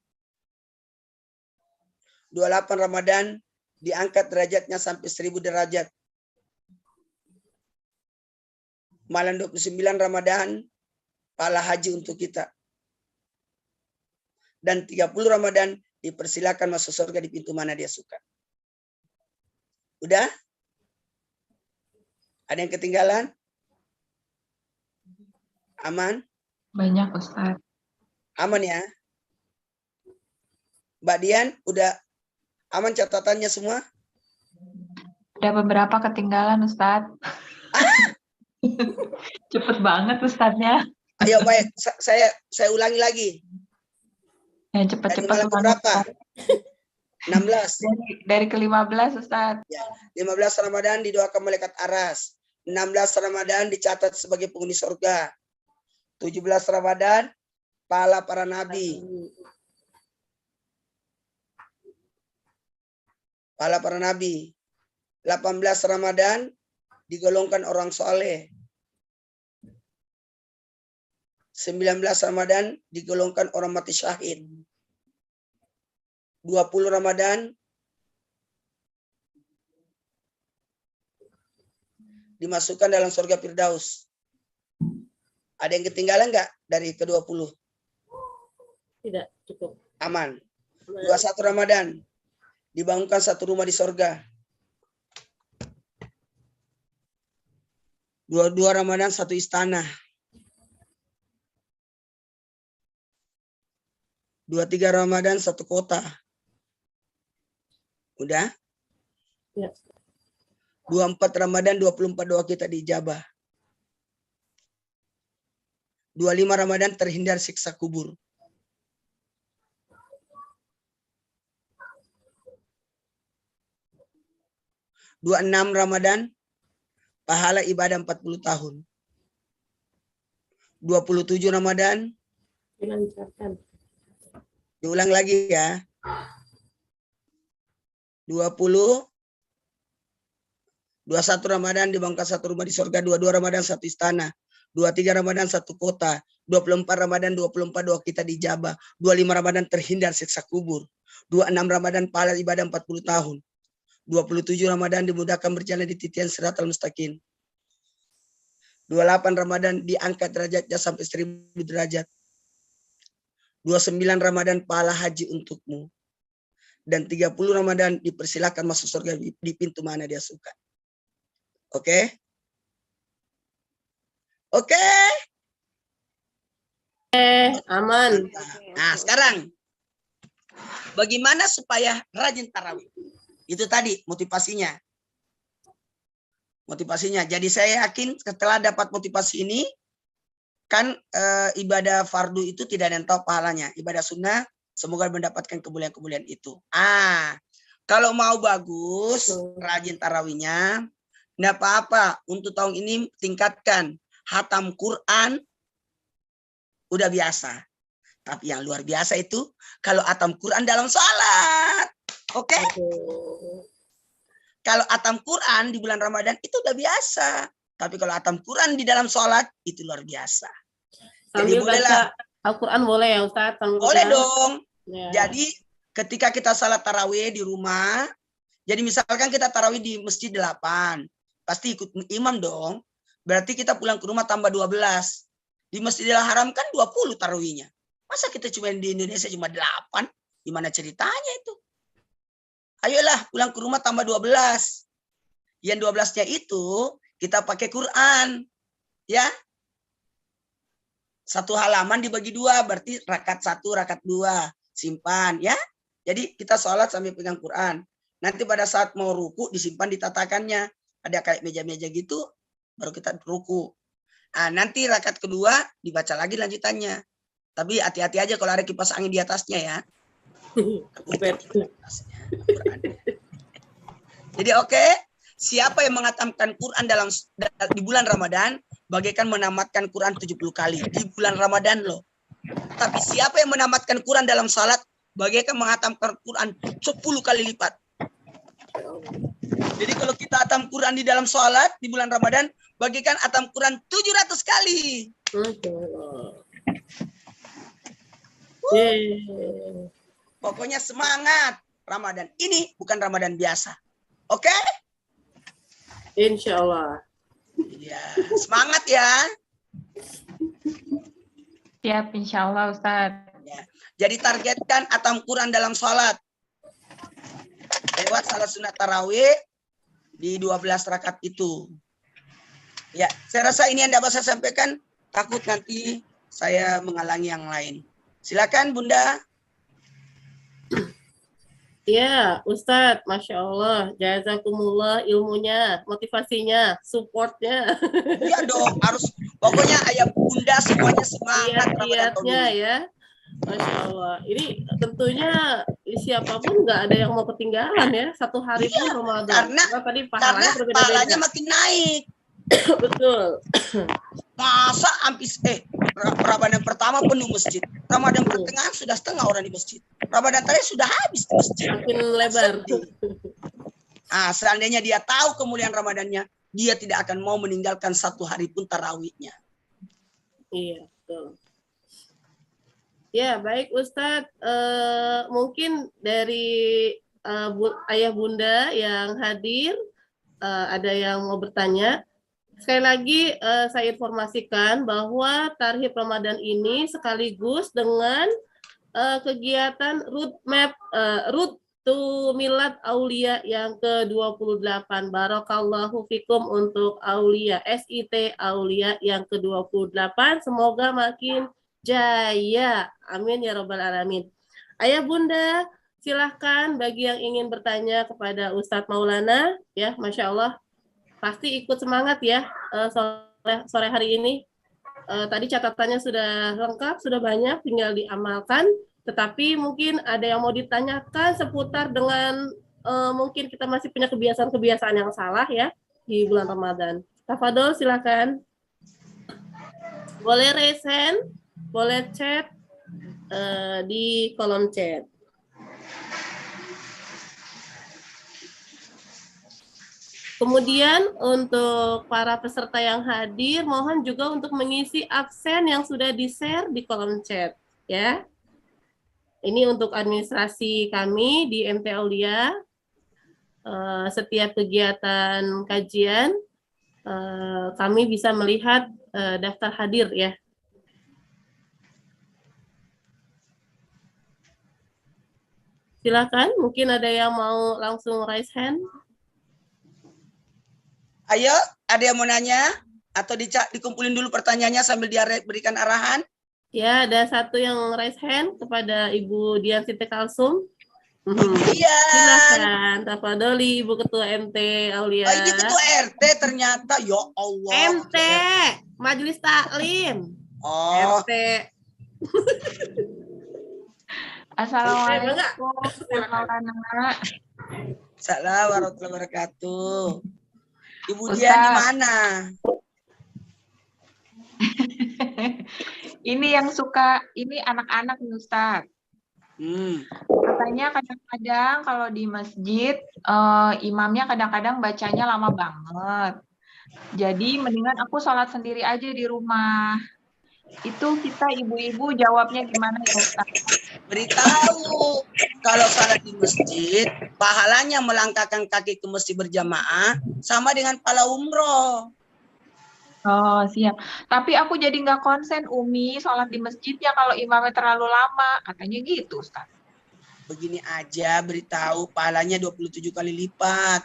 28 Ramadan diangkat derajatnya sampai 1000 derajat. Malam 29 Ramadan pahala haji untuk kita. Dan 30 Ramadan dipersilakan masuk surga di pintu mana dia suka. Udah? Ada yang ketinggalan? Aman? Banyak Ustadz. Aman ya? Mbak Dian, udah aman catatannya semua? Ada beberapa ketinggalan Ustadz. Cepet banget Ustadznya. Ayo baik, saya ulangi lagi. Yang Dari cepet-cepet malam semuanya, berapa? Ustadz. 16. Dari ke-15 Ustadz. 15 Ramadan didoakan malaikat aras. 16 Ramadan dicatat sebagai penghuni surga. 17 Ramadan pahala para nabi. Pahala para nabi. 18 Ramadan digolongkan orang soleh. 19 Ramadan digolongkan orang mati syahid. 20 Ramadan dimasukkan dalam surga Firdaus. Ada yang ketinggalan nggak dari ke-20? Tidak, cukup. Aman. 21 Ramadan dibangunkan satu rumah di surga. 22 Ramadan satu istana. 23 Ramadan satu kota. Udah? Ya. 24 Ramadan 24 doa kita diijabah. 25 Ramadan terhindar siksa kubur. 26 Ramadan pahala ibadah 40 tahun. 27 Ramadan Dilancarkan. diulang lagi ya. 21 Ramadan dibangunkan satu rumah di surga. 22 Ramadan satu istana. 23 Ramadan satu kota. 24 Ramadan 24 doa kita dijabah. 25 Ramadan terhindar siksa kubur. 26 Ramadan pahala ibadah 40 tahun. 27 Ramadan dimudahkan berjalan di titian Siratal Mustaqim. 28 Ramadan diangkat derajatnya sampai 1000 derajat. 29 Ramadan pahala haji untukmu. Dan 30 Ramadan dipersilakan masuk surga di pintu mana dia suka. Oke? Oke? Aman. Nah, sekarang bagaimana supaya rajin tarawih? Itu tadi motivasinya. Motivasinya. Jadi saya yakin setelah dapat motivasi ini, kan ibadah fardu itu tidak ada yang tahu pahalanya. Ibadah sunnah semoga mendapatkan kemuliaan-kemuliaan itu. Kalau mau bagus, rajin tarawihnya, enggak apa-apa. Untuk tahun ini tingkatkan hatam Quran, udah biasa. Tapi yang luar biasa itu kalau hatam Quran dalam salat. Oke? Kalau hatam Quran di bulan Ramadan itu udah biasa. Tapi kalau hatam Quran di dalam sholat itu luar biasa. Sambil Jadi bolehlah. baca Al-Quran boleh ya Ustaz? Boleh dong. Ya. Jadi ketika kita salat tarawih di rumah, jadi misalkan kita tarawih di masjid 8, pasti ikut imam dong. Berarti kita pulang ke rumah tambah 12. Di Masjidil Haram kan 20 tarawihnya. Masa kita cuma di Indonesia cuma 8? Gimana ceritanya itu? Ayolah pulang ke rumah tambah 12. Yang 12-nya itu kita pakai Quran. Ya. Satu halaman dibagi 2, berarti rakaat 1, rakaat 2. Simpan ya. Jadi kita sholat sambil pegang Quran. Nanti pada saat mau ruku disimpan ditatakannya. Ada kayak meja-meja gitu, baru kita ruku. Nah, nanti rakaat kedua dibaca lagi lanjutannya. Tapi hati-hati aja kalau ada kipas angin di atasnya ya. Jadi oke, siapa yang menghatamkan Quran di bulan Ramadan, bagaikan menamatkan Quran 70 kali di bulan Ramadan loh. Tapi siapa yang menamatkan Quran dalam salat, bagaikan menghatamkan Quran 10 kali lipat. Jadi kalau kita hatam Quran di dalam salat di bulan Ramadan, bagaikan hatam Quran 700 kali. Pokoknya semangat. Ramadan ini bukan Ramadan biasa. Oke? Insya Allah. Ya, semangat ya. Siap, insya Allah Ustadz. Ya. Jadi targetkan hatam Quran dalam sholat. Lewat salat sunat tarawih di 12 rakaat itu. Ya, saya rasa ini yang dapat saya sampaikan. Takut nanti saya menghalangi yang lain. Silakan Bunda. Ya, Ustadz, Masya Allah, jazakumullah ilmunya, motivasinya, supportnya, Iya dong, harus pokoknya ayah bunda semuanya semangat Ramadan tahun kiat-kiatnya ini. ya. Masya Allah. Ini tentunya siapapun nggak ada yang mau ketinggalan ya, satu hari pun Ramadan. karena tadi Karena pahalanya berbeda-beda. pahalanya makin naik. Betul. Masa Ramadan pertama penuh masjid. Ramadan pertengahan sudah setengah orang di masjid. Ramadan terakhir sudah habis di masjid. Makin lebar. Sedih. Seandainya dia tahu kemuliaan Ramadannya, dia tidak akan mau meninggalkan satu hari pun tarawihnya. Iya, betul. Ya, baik Ustadz. Mungkin dari ayah bunda yang hadir, ada yang mau bertanya. Sekali lagi saya informasikan bahwa Tarhib Ramadan ini sekaligus dengan kegiatan Road to Milad Aulia yang ke-28. Barakallahu fikum untuk Aulia, SIT Aulia yang ke-28. Semoga makin jaya. Amin ya Rabbal Alamin. Ayah bunda, silahkan bagi yang ingin bertanya kepada Ustadz Maulana, ya Masya Allah. Pasti ikut semangat ya sore hari ini. Tadi catatannya sudah lengkap, sudah banyak, tinggal diamalkan. Tetapi mungkin ada yang mau ditanyakan seputar dengan mungkin kita masih punya kebiasaan-kebiasaan yang salah ya di bulan Ramadan. Tafadol silakan. Boleh raise hand, boleh chat di kolom chat. Kemudian untuk para peserta yang hadir, mohon juga untuk mengisi absen yang sudah di-share di kolom chat, ya. Ini untuk administrasi kami di MT Aulia. Setiap kegiatan kajian, kami bisa melihat daftar hadir, ya. Silakan, mungkin ada yang mau langsung raise hand. Ayo, ada yang mau nanya? Atau dikumpulin dulu pertanyaannya sambil dia berikan arahan? Ya, ada satu yang raise hand kepada Ibu Dian Siti Kalsum. Iya. Silakan, tafadholi Ibu Ketua MT Aulia. Oh, ini ketua RT ternyata, ya Allah. MT, Majelis Taklim. Oh. RT. Assalamualaikum. Assalamualaikum warahmatullahi wabarakatuh. Ibu Ustaz. Dian di mana? Ini yang suka, ini anak-anak nih Ustaz. Katanya kadang-kadang kalau di masjid, imamnya kadang-kadang bacanya lama banget. Jadi mendingan aku sholat sendiri aja di rumah. Itu kita ibu-ibu jawabnya gimana ya Ustaz? Beritahu, kalau salat di masjid, pahalanya melangkahkan kaki ke masjid berjamaah sama dengan pahala umroh. Oh siap. Tapi aku jadi nggak konsen Umi sholat di masjidnya kalau imamnya terlalu lama. Katanya gitu Ustaz. Begini aja, beritahu pahalanya 27 kali lipat.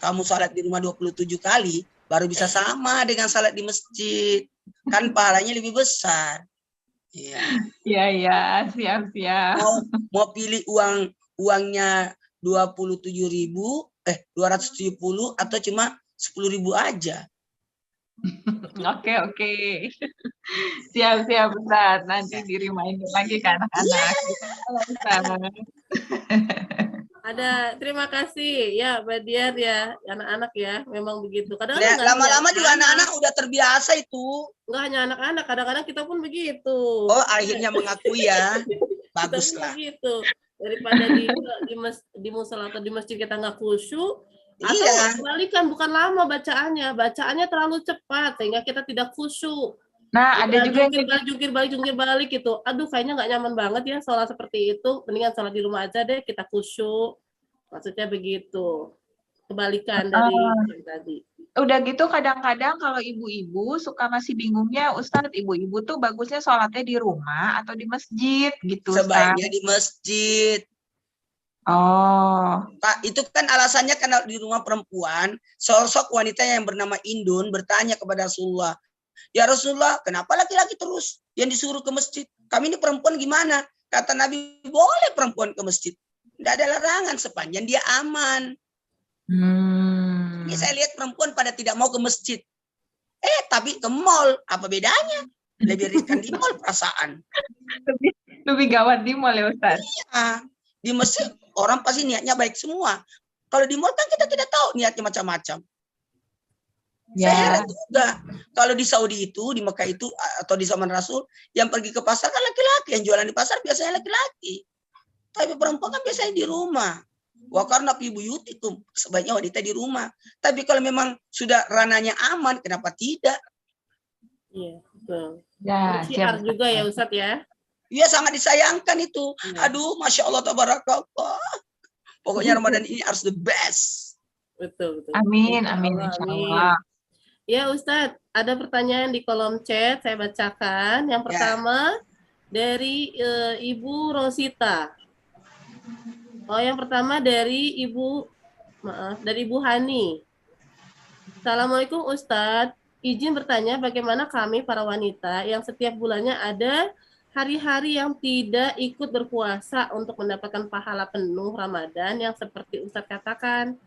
Kamu salat di rumah 27 kali, baru bisa sama dengan salat di masjid. Kan pahalanya lebih besar. Iya. Iya, siap-siap. Mau pilih uangnya 27.000, 270 atau cuma 10.000 aja. Oke. Siap-siap, Ustaz. Nanti di-reminder lagi ke anak-anak. Ustaz. Ada, terima kasih ya Badiar ya, anak-anak ya, memang begitu. Kadang-kadang Nah, nggak hanya lama-lama juga anak-anak, anak-anak udah terbiasa itu. nggak hanya anak-anak, kadang-kadang kita pun begitu. Oh, akhirnya mengakui ya. Kita Bagus pun lah. begitu. Daripada di musola atau di masjid kita nggak khusyuk, atau Iya. kebalikan, bukan lama bacaannya terlalu cepat sehingga kita tidak khusyuk. Nah, ada Kita juga yang jungkir balik gitu. Aduh, kayaknya nggak nyaman banget ya sholat seperti itu. Mendingan sholat di rumah aja deh, kita khusyuk. Maksudnya begitu. Kebalikan dari yang tadi. udah gitu kadang-kadang kalau ibu-ibu suka masih bingungnya, Ustadz, ibu-ibu tuh bagusnya sholatnya di rumah atau di masjid gitu, Ustadz. Sebaiknya di masjid. Oh. Pak, itu kan alasannya karena di rumah perempuan, sosok wanita yang bernama Indun bertanya kepada Rasulullah, ya Rasulullah, kenapa laki-laki terus yang disuruh ke masjid? Kami ini perempuan gimana? Kata Nabi, boleh perempuan ke masjid. Tidak ada larangan sepanjang dia aman. Ini saya lihat perempuan pada tidak mau ke masjid. Tapi ke mall, apa bedanya? Lebih riskan di mall perasaan. Lebih gawat di mall ya Ustaz? Iya, di masjid orang pasti niatnya baik semua. Kalau di mall kan kita tidak tahu niatnya macam-macam. Ya. Saya heran juga. Kalau di Saudi itu, di Mekah itu, atau di zaman Rasul, yang pergi ke pasar kan laki-laki. Yang jualan di pasar biasanya laki-laki. Tapi perempuan kan biasanya di rumah. Wa karna fi buyutikum, sebaiknya wanita di rumah. Tapi kalau memang sudah ranahnya aman, kenapa tidak? Iya, betul. Ya, Syiar juga ya Ustadz ya. Iya, sangat disayangkan itu. Aduh, Masya Allah, tabarakallah. Pokoknya Ramadan ini harus the best. Betul. Amin, insya Allah. Ya Ustadz, ada pertanyaan di kolom chat, saya bacakan. Yang pertama dari Ibu Rosita. Yang pertama dari Ibu Hani. Assalamualaikum Ustadz, izin bertanya bagaimana kami para wanita yang setiap bulannya ada hari-hari yang tidak ikut berpuasa untuk mendapatkan pahala penuh Ramadan yang seperti Ustadz katakan.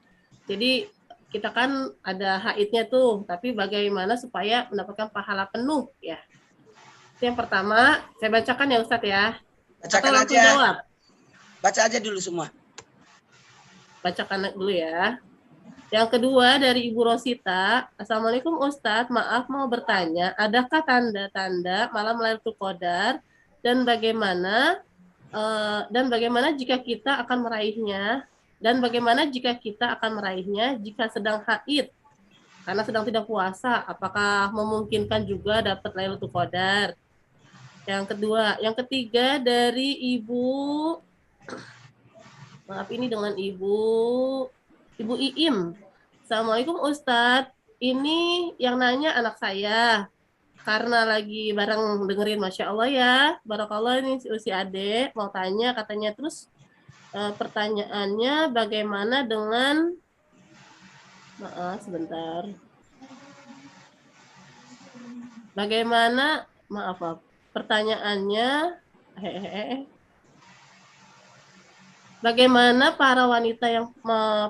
Jadi kita kan ada haidnya tuh, tapi bagaimana supaya mendapatkan pahala penuh ya? Itu yang pertama, saya bacakan ya Ustadz ya. Bacakan atau aja. Jawab. Baca aja dulu semua. Bacakan dulu ya. Yang kedua dari Ibu Rosita, Assalamualaikum Ustadz, maaf mau bertanya, adakah tanda-tanda malam Lailatul Qadar dan bagaimana jika kita akan meraihnya? Dan bagaimana jika kita akan meraihnya jika sedang haid? Karena sedang tidak puasa, apakah memungkinkan juga dapat Lailatul Qadar? Yang ketiga dari Ibu, maaf ini dengan Ibu Iim. Assalamualaikum Ustadz, ini yang nanya anak saya. Karena lagi bareng dengerin, Masya Allah ya, Barakallah ini si Ade mau tanya katanya, terus pertanyaannya bagaimana dengan, sebentar. Bagaimana, pertanyaannya, bagaimana para wanita yang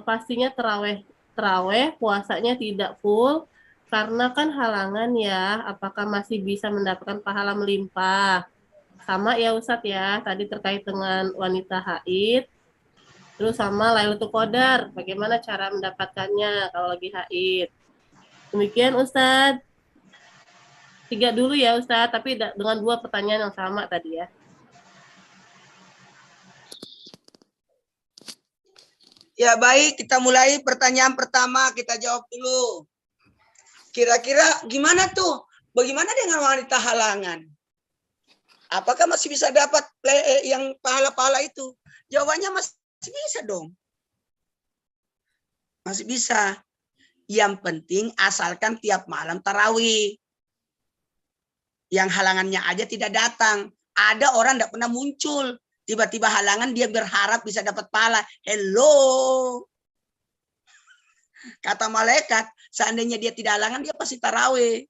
pastinya terawih puasanya tidak full karena kan halangan ya, apakah masih bisa mendapatkan pahala melimpah? Sama ya Ustadz ya, tadi terkait dengan wanita haid, terus sama Lailatul Qadar, bagaimana cara mendapatkannya kalau lagi haid? Demikian Ustadz. 3 dulu ya Ustadz, tapi dengan 2 pertanyaan yang sama tadi ya. Ya baik, kita mulai pertanyaan pertama, kita jawab dulu. Kira-kira gimana tuh? Bagaimana dengan wanita halangan? Apakah masih bisa dapat yang pahala-pahala itu? Jawabannya masih bisa dong. Masih bisa. Yang penting asalkan tiap malam tarawih. Yang halangannya aja tidak datang. Ada orang tidak pernah muncul. Tiba-tiba halangan, dia berharap bisa dapat pahala. Hello. Kata malaikat, seandainya dia tidak halangan, dia pasti tarawih.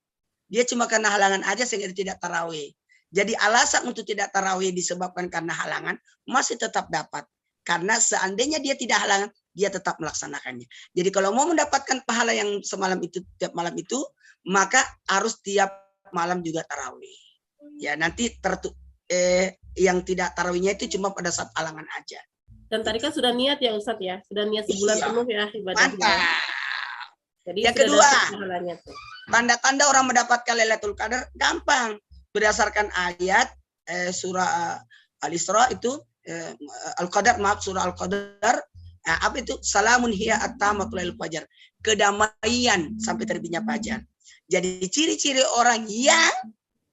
Dia cuma karena halangan aja sehingga dia tidak tarawih. Jadi alasan untuk tidak tarawih disebabkan karena halangan masih tetap dapat. Karena seandainya dia tidak halangan, dia tetap melaksanakannya. Jadi kalau mau mendapatkan pahala yang semalam itu, tiap malam itu, maka harus tiap malam juga tarawih. Ya nanti yang tidak tarawihnya itu cuma pada saat halangan aja. Dan tadi kan sudah niat ya Ustadz ya, sudah niat sebulan Iya. penuh ya ibadahnya. Mantap. Jadi Yang sudah kedua, dapat pahalanya tuh. tanda-tanda orang mendapatkan Lailatul Qadar gampang. Berdasarkan ayat surah Al-Isra itu, Al-Qadar, maaf, surah Al-Qadar. Apa itu? Salamun hiya at-tamatul lailul fajar. Kedamaian sampai terbitnya fajar. Jadi ciri-ciri orang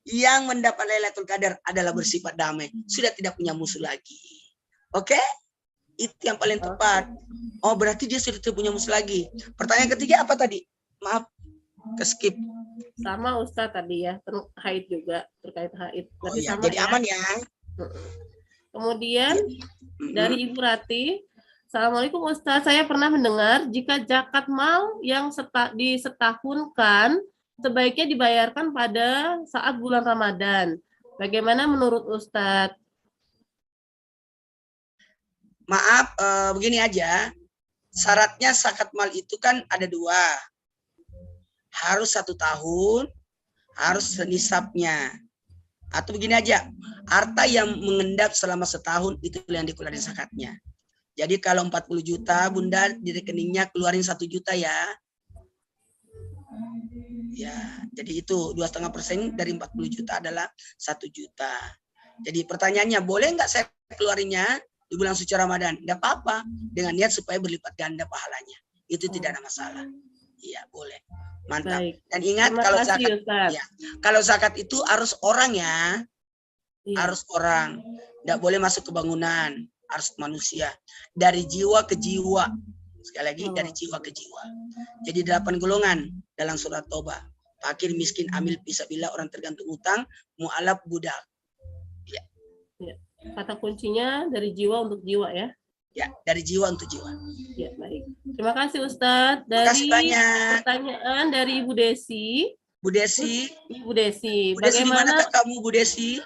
yang mendapat Lailatul Qadar adalah bersifat damai. Sudah tidak punya musuh lagi. Oke? Itu yang paling tepat. Oh, berarti dia sudah tidak punya musuh lagi. Pertanyaan ketiga apa tadi? Maaf, ke-skip. Sama Ustadz tadi ya, haid juga, terkait haid. Oh Berarti ya, sama jadi ya. aman ya. Kemudian dari Ibu Rati, Assalamualaikum Ustadz, saya pernah mendengar jika zakat mal yang disetahunkan sebaiknya dibayarkan pada saat bulan Ramadan. Bagaimana menurut Ustadz? Maaf, begini aja. Syaratnya zakat mal itu kan ada 2. Harus 1 tahun, harus nisabnya. Atau begini aja, harta yang mengendap selama setahun itu yang dikeluarin zakatnya. Jadi kalau 40 juta, Bunda di rekeningnya keluarin 1 juta ya. Ya, jadi itu 2,5% dari 40 juta adalah 1 juta. Jadi pertanyaannya, boleh nggak saya keluarinnya di bulan suci Ramadan? Nggak apa-apa, dengan niat supaya berlipat ganda pahalanya. Itu tidak ada masalah. Iya, boleh. Mantap. Baik. Dan ingat Terima kalau kasih, zakat, Ustadz. ya, kalau zakat itu harus orang ya, Iya. harus orang. Nggak boleh masuk ke bangunan, harus manusia. Dari jiwa ke jiwa. Sekali lagi, dari jiwa ke jiwa. Jadi 8 golongan dalam surat Taubah. Fakir, miskin, amil, fisabilillah, orang tergantung utang, mu'alaf, budak. Ya. Ya. Kata kuncinya dari jiwa untuk jiwa ya. Ya, dari jiwa untuk jiwa. Ya, baik. Terima kasih Ustadz. Terima kasih Dari banyak. pertanyaan dari Ibu Desi. Bu Desi. Ibu Desi, Bu Desi, di bagaimana manakah kamu, Bu Desi?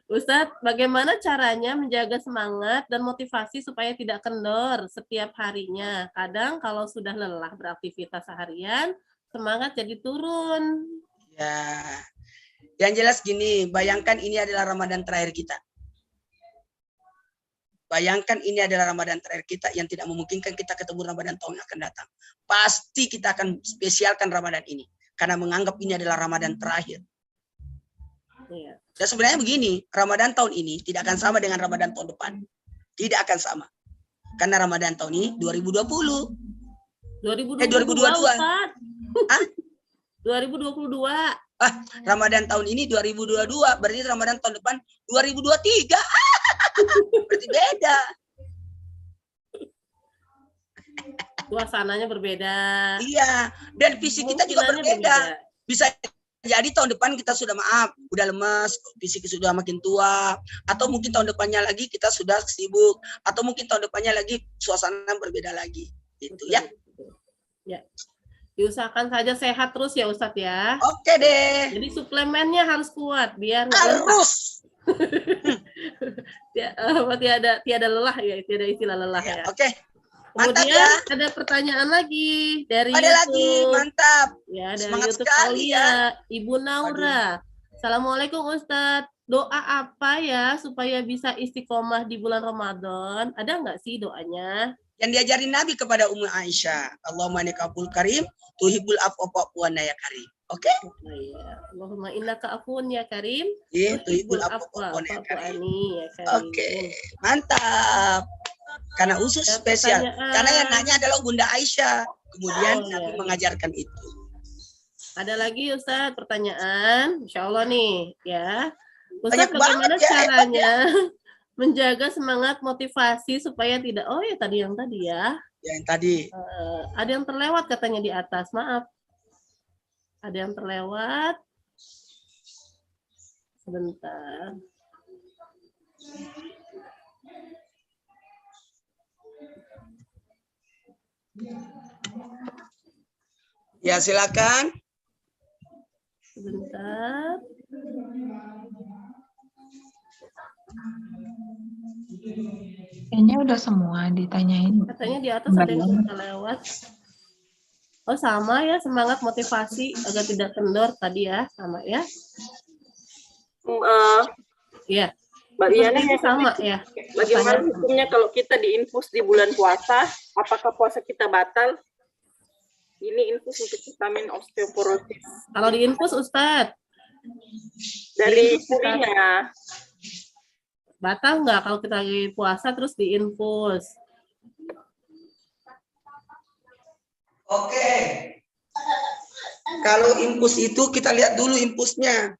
Ustadz, bagaimana caranya menjaga semangat dan motivasi supaya tidak kendor setiap harinya? Kadang kalau sudah lelah beraktivitas seharian, semangat jadi turun. Ya, yang jelas gini, bayangkan ini adalah Ramadan terakhir kita. Bayangkan ini adalah Ramadan terakhir kita yang tidak memungkinkan kita ketemu Ramadan tahun yang akan datang. Pasti kita akan spesialkan Ramadan ini. Karena menganggap ini adalah Ramadan terakhir. Iya. Dan sebenarnya begini, Ramadan tahun ini tidak akan sama dengan Ramadan tahun depan. Tidak akan sama. Karena Ramadan tahun ini 2020. 2022, 2022. Ustadz. Hah? 2022. Ramadan tahun ini 2022. Berarti Ramadan tahun depan 2023. Berarti beda. Suasananya berbeda. Iya. Dan fisik kita juga Kemungkinannya berbeda. Bisa jadi tahun depan kita sudah udah lemas, fisik sudah makin tua, atau mungkin tahun depannya lagi kita sudah sibuk, atau mungkin tahun depannya lagi suasana berbeda lagi, gitu ya. Ya, diusahakan saja sehat terus ya Ustadz ya. Oke deh. Jadi suplemennya harus kuat biar nggak lelah. Harus. Tiada lelah ya, tiada istilah lelah ya. Oke. Mantap Kemudian ya. ada pertanyaan lagi dari Ada lagi, YouTube. mantap. Ya, dari Semangat YouTube sekali Aulia, Ibu Naura. Assalamualaikum Ustadz. Doa apa ya supaya bisa istiqomah di bulan Ramadan? Ada nggak sih doanya? Yang diajarin Nabi kepada Ummu Aisyah. Allahumma innaka afuwwun karim, tuhibbul afwa fa'fu anna ya karim. Oke? Allahumma innaka afuwwun ya karim. Iya, tuhibbul Tuhibbul afwa fa'fu anna ya fa'fu karim. anni ya karim. Oke, mantap. Karena khusus Ada spesial. pertanyaan. Karena yang nanya adalah Bunda Aisyah. Kemudian Oh, Nabi iya. mengajarkan itu. Ada lagi Ustadz pertanyaan, Insya Allah nih ya. Banyak Ustadz bagaimana banget ya, caranya menjaga semangat motivasi supaya tidak, oh ya tadi yang tadi ya, Yang tadi. ada yang terlewat katanya di atas, maaf. Ada yang terlewat. Sebentar. Ya silakan. Sebentar. Kayaknya udah semua ditanyain. Katanya di atas ada yang sudah lewat. Oh sama ya, semangat motivasi agar tidak kendor tadi ya, sama ya. Iya. Mbak Seperti Iyana, itu sama ya. bagaimana Pertanyaan sama. hukumnya kalau kita diinfus di bulan puasa? Apakah puasa kita batal? Ini infus untuk vitamin osteoporosis Kalau diinfus Ustadz, dari Diinfus kita- Purina. batal nggak kalau kita lagi puasa terus diinfus? Oke. Kalau infus itu kita lihat dulu infusnya.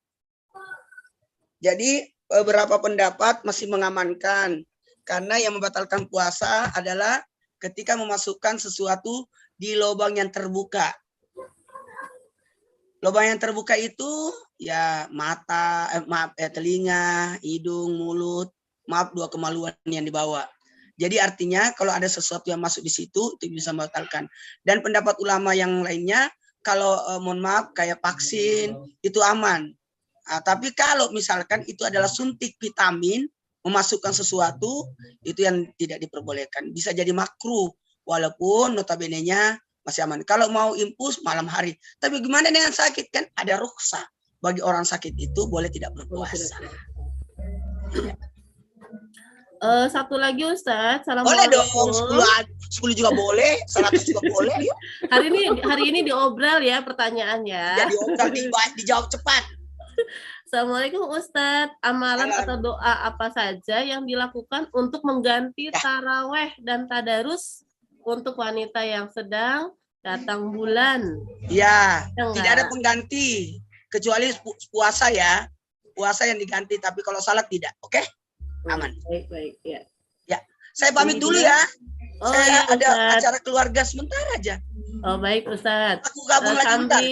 Jadi beberapa pendapat masih mengamankan karena yang membatalkan puasa adalah ketika memasukkan sesuatu di lubang yang terbuka. Lubang yang terbuka itu ya mata, telinga, hidung, mulut, maaf dua kemaluan yang dibawa. Jadi artinya kalau ada sesuatu yang masuk di situ itu bisa membatalkan. Dan pendapat ulama yang lainnya kalau mohon maaf kayak vaksin itu aman. Nah, tapi kalau misalkan itu adalah suntik vitamin memasukkan sesuatu itu yang tidak diperbolehkan. Bisa jadi makruh walaupun notabene-nya masih aman. Kalau mau infus malam hari. Tapi gimana dengan sakit kan ada rukhsah. Bagi orang sakit itu boleh tidak berpuasa. Satu lagi Ustadz, Boleh dong, Assalamualaikum. 10 juga boleh, 100 juga boleh. Yuk. Hari ini diobral ya pertanyaannya. Jadi orang dijawab cepat. Assalamualaikum Ustadz, amalan Salam. atau doa apa saja yang dilakukan untuk mengganti taraweh dan tadarus untuk wanita yang sedang datang bulan? Ya, Ya tidak ada enggak? pengganti kecuali puasa ya. Puasa yang diganti, tapi kalau salat tidak. Oke? Aman. Baik, ya. Saya pamit Ini dulu dia. ya. Oh Saya iya ada Ustadz. acara keluarga sebentar aja. Oh baik Ustadz. Aku gabung lagi bentar.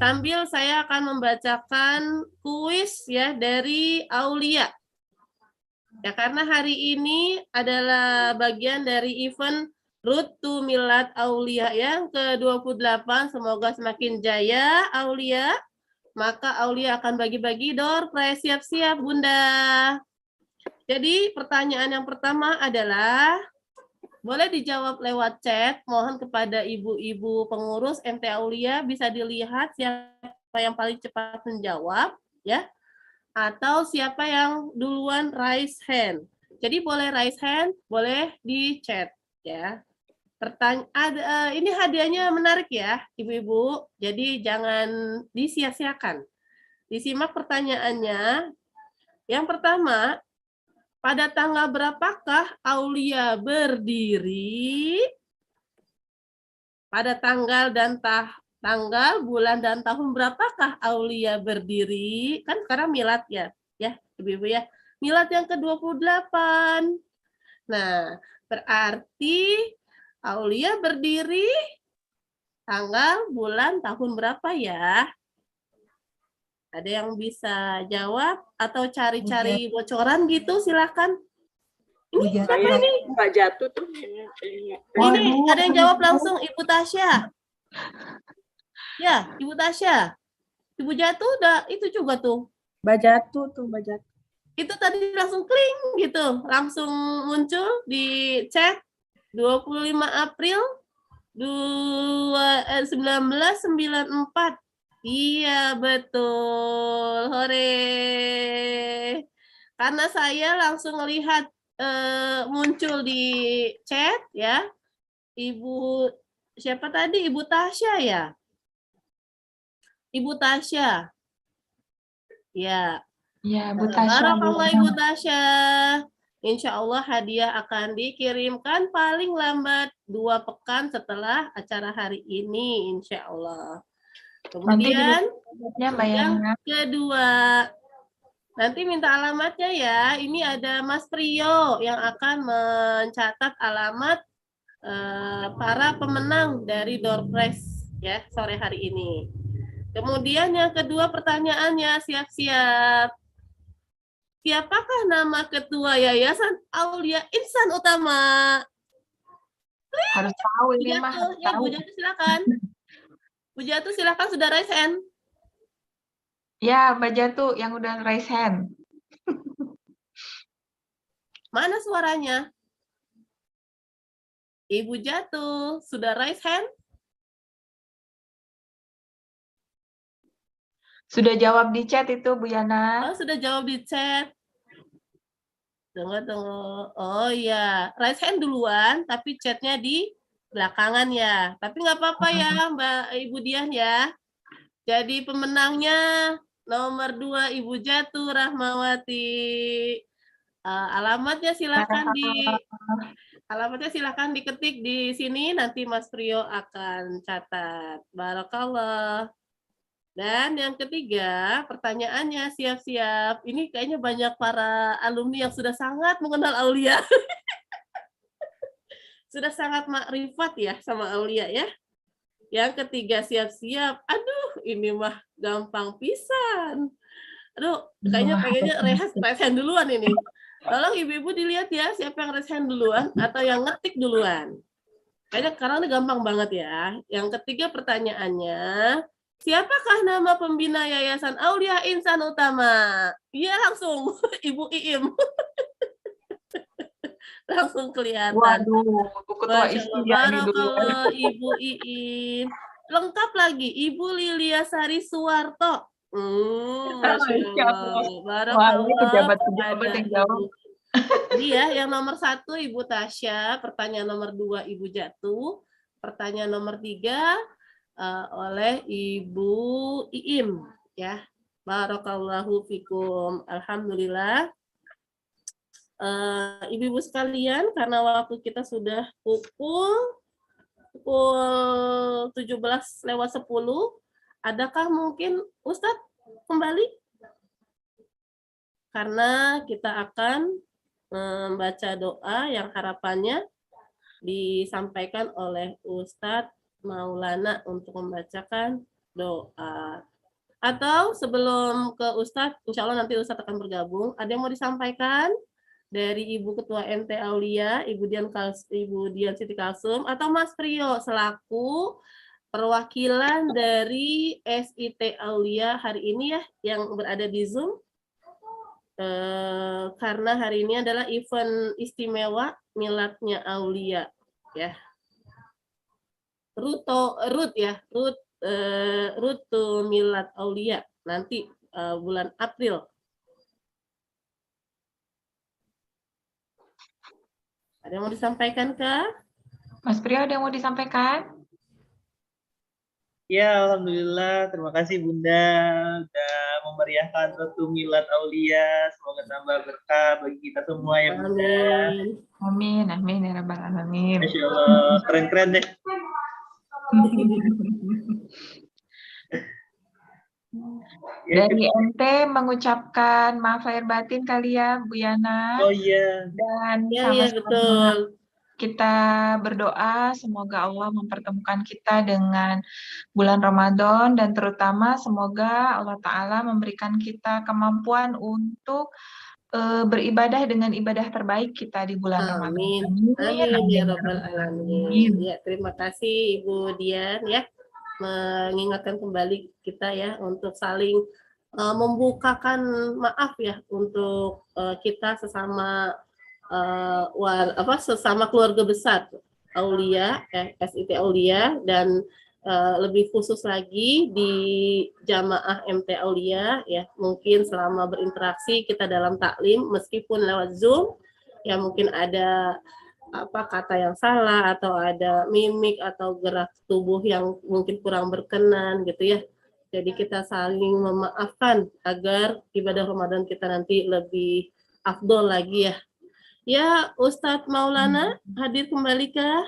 Sambil saya akan membacakan kuis ya dari Aulia. Ya karena hari ini adalah bagian dari event Road to Milad Aulia yang ke-28. Semoga semakin jaya Aulia. Maka Aulia akan bagi-bagi door prize. Siap-siap Bunda. Jadi pertanyaan yang pertama adalah boleh dijawab lewat chat. Mohon kepada ibu-ibu pengurus MT Aulia bisa dilihat siapa yang paling cepat menjawab ya. Atau siapa yang duluan raise hand. Jadi boleh raise hand, boleh di chat ya. Ini hadiahnya menarik ya, ibu-ibu. Jadi jangan disia-siakan. Disimak pertanyaannya. Yang pertama, pada tanggal berapakah Aulia berdiri? Pada tanggal dan tanggal, bulan dan tahun berapakah Aulia berdiri? Kan sekarang milad ya, ibu-ibu ya. Milad yang ke-28. Nah, berarti Aulia berdiri tanggal, bulan, tahun berapa ya? Ada yang bisa jawab atau cari-cari bocoran gitu, silakan. Ini siapa ini? Nggak jatuh tuh. Ini ada yang jawab langsung Ibu Tasya. Ya, Ibu Tasya. Ibu Jatuh udah itu juga tuh. Bajatu. Itu tadi langsung kling gitu, langsung muncul di chat 25 April 1994. Iya, betul. Hore. Karena saya langsung melihat muncul di chat ya. Ibu siapa tadi? Ibu Tasya ya? Ibu Tasya. Ya. Ya, Bu Tasya. Barakallah Ibu Tasya. Insya Allah hadiah akan dikirimkan paling lambat 2 pekan setelah acara hari ini, insya Allah. Kemudian Mbak yang Yana. kedua, nanti minta alamatnya ya. Ini ada Mas Priyo yang akan mencatat alamat para pemenang dari door prize ya sore hari ini. Kemudian yang kedua pertanyaannya, siap-siap. Siapakah nama ketua Yayasan Aulia Insan Utama? Harus tahu Bu ini mah. Jatuh, ya Bu Jatuh silakan. Bu Jatuh silakan sudah raise hand. Ya, Mbak Jatuh yang udah raise hand. Mana suaranya? Ibu Jatuh, sudah raise hand? Sudah jawab di chat itu Bu Yana. Oh, sudah jawab di chat. Tunggu. Oh iya, raise hand duluan, tapi chatnya di belakangan ya. Tapi nggak apa-apa ya, Mbak Ibu Dian ya. Jadi pemenangnya nomor 2 Ibu Jatuh Rahmawati. Alamatnya silakan diketik di sini, nanti Mas Priyo akan catat. Barakallah. Dan yang ketiga, pertanyaannya siap-siap. Ini kayaknya banyak para alumni yang sudah sangat mengenal Aulia. Sudah sangat makrifat ya sama Aulia ya. Yang ketiga, siap-siap. Aduh, ini mah gampang pisan. Aduh, kayaknya pengennya raise hand duluan ini. Tolong ibu-ibu dilihat ya, siapa yang raise hand duluan atau yang ngetik duluan. Kayaknya karena ini gampang banget ya. Yang ketiga pertanyaannya, siapakah nama pembina Yayasan Aulia Insan Utama? Iya langsung, Ibu Iim. Langsung kelihatan. Waduh, ketua Istia ini dulu. Barakallah, Ibu Iim. Lengkap lagi, Ibu Lilia Sari Suwarto. Masya Allah. Barakallah. Pejabat-pejabat yang jawab. Jadi ya, yang nomor 1 Ibu Tasya, pertanyaan nomor 2 Ibu Jatuh, pertanyaan nomor 3 oleh Ibu Iim ya. Barakallahu fikum. Alhamdulillah. Ibu-ibu sekalian, karena waktu kita sudah pukul 17:10, adakah mungkin Ustadz kembali? Karena kita akan membaca doa yang harapannya disampaikan oleh Ustadz Maulana untuk membacakan doa. Atau sebelum ke Ustadz, insya Allah nanti Ustadz akan bergabung. Ada yang mau disampaikan dari Ibu Ketua MT Aulia, Ibu Dian Siti Kalsum, atau Mas Priyo selaku perwakilan dari SIT Aulia hari ini ya, yang berada di Zoom. Karena hari ini adalah event istimewa miladnya Aulia ya. Rut milad Aulia nanti bulan April. Ada yang mau disampaikan kah? Mas Priyo ada yang mau disampaikan? Ya, alhamdulillah. Terima kasih Bunda sudah memeriahkan Ratu Milad Aulia. Semoga tambah berkah bagi kita semua ya Bunda. Amin, amin ya rabbal alamin. Masya Allah, keren-keren deh. Dari MT mengucapkan maaf lahir batin kali ya Bu Yana. Oh iya. Dan Iya betul. Kita berdoa semoga Allah mempertemukan kita dengan bulan Ramadan dan terutama semoga Allah Ta'ala memberikan kita kemampuan untuk beribadah dengan ibadah terbaik kita di bulan Ramadan. Amin ya rabbal alamin. Ya, terima kasih Ibu Dian ya mengingatkan kembali kita ya untuk saling membukakan maaf ya untuk kita sesama sesama keluarga besar Aulia, SIT Aulia, dan lebih khusus lagi di jamaah MT Aulia ya, mungkin selama berinteraksi kita dalam taklim meskipun lewat Zoom ya, mungkin ada kata yang salah atau ada mimik atau gerak tubuh yang mungkin kurang berkenan gitu ya. Jadi kita saling memaafkan agar ibadah Ramadan kita nanti lebih afdol lagi ya. Ya, Ustadz Maulana hadir kembali kah?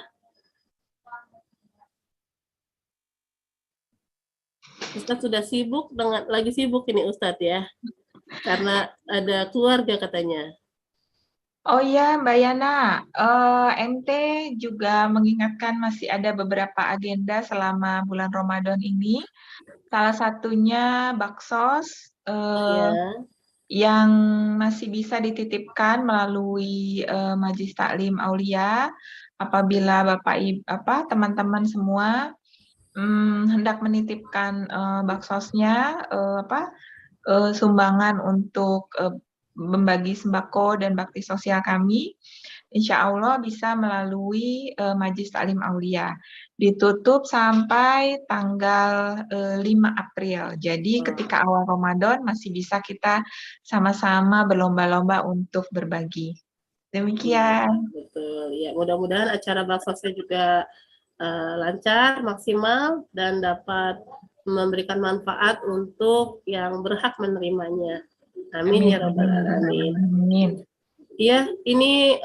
Ustadz sudah sibuk lagi sibuk ini Ustadz ya, karena ada keluarga katanya. Oh iya Mbak Yana, MT juga mengingatkan masih ada beberapa agenda selama bulan Ramadan ini. Salah satunya baksos yang masih bisa dititipkan melalui Majelis Taklim Aulia. Apabila teman-teman semua hendak menitipkan baksosnya, sumbangan untuk membagi sembako dan bakti sosial kami, insya Allah bisa melalui Majelis Taklim Aulia. Ditutup sampai tanggal 5 April. Jadi ketika awal Ramadan masih bisa kita sama-sama berlomba-lomba untuk berbagi. Demikian. Betul, ya mudah-mudahan acara baksosnya juga lancar, maksimal, dan dapat memberikan manfaat untuk yang berhak menerimanya. Amin ya rabbal alamin. Amin. Iya, ini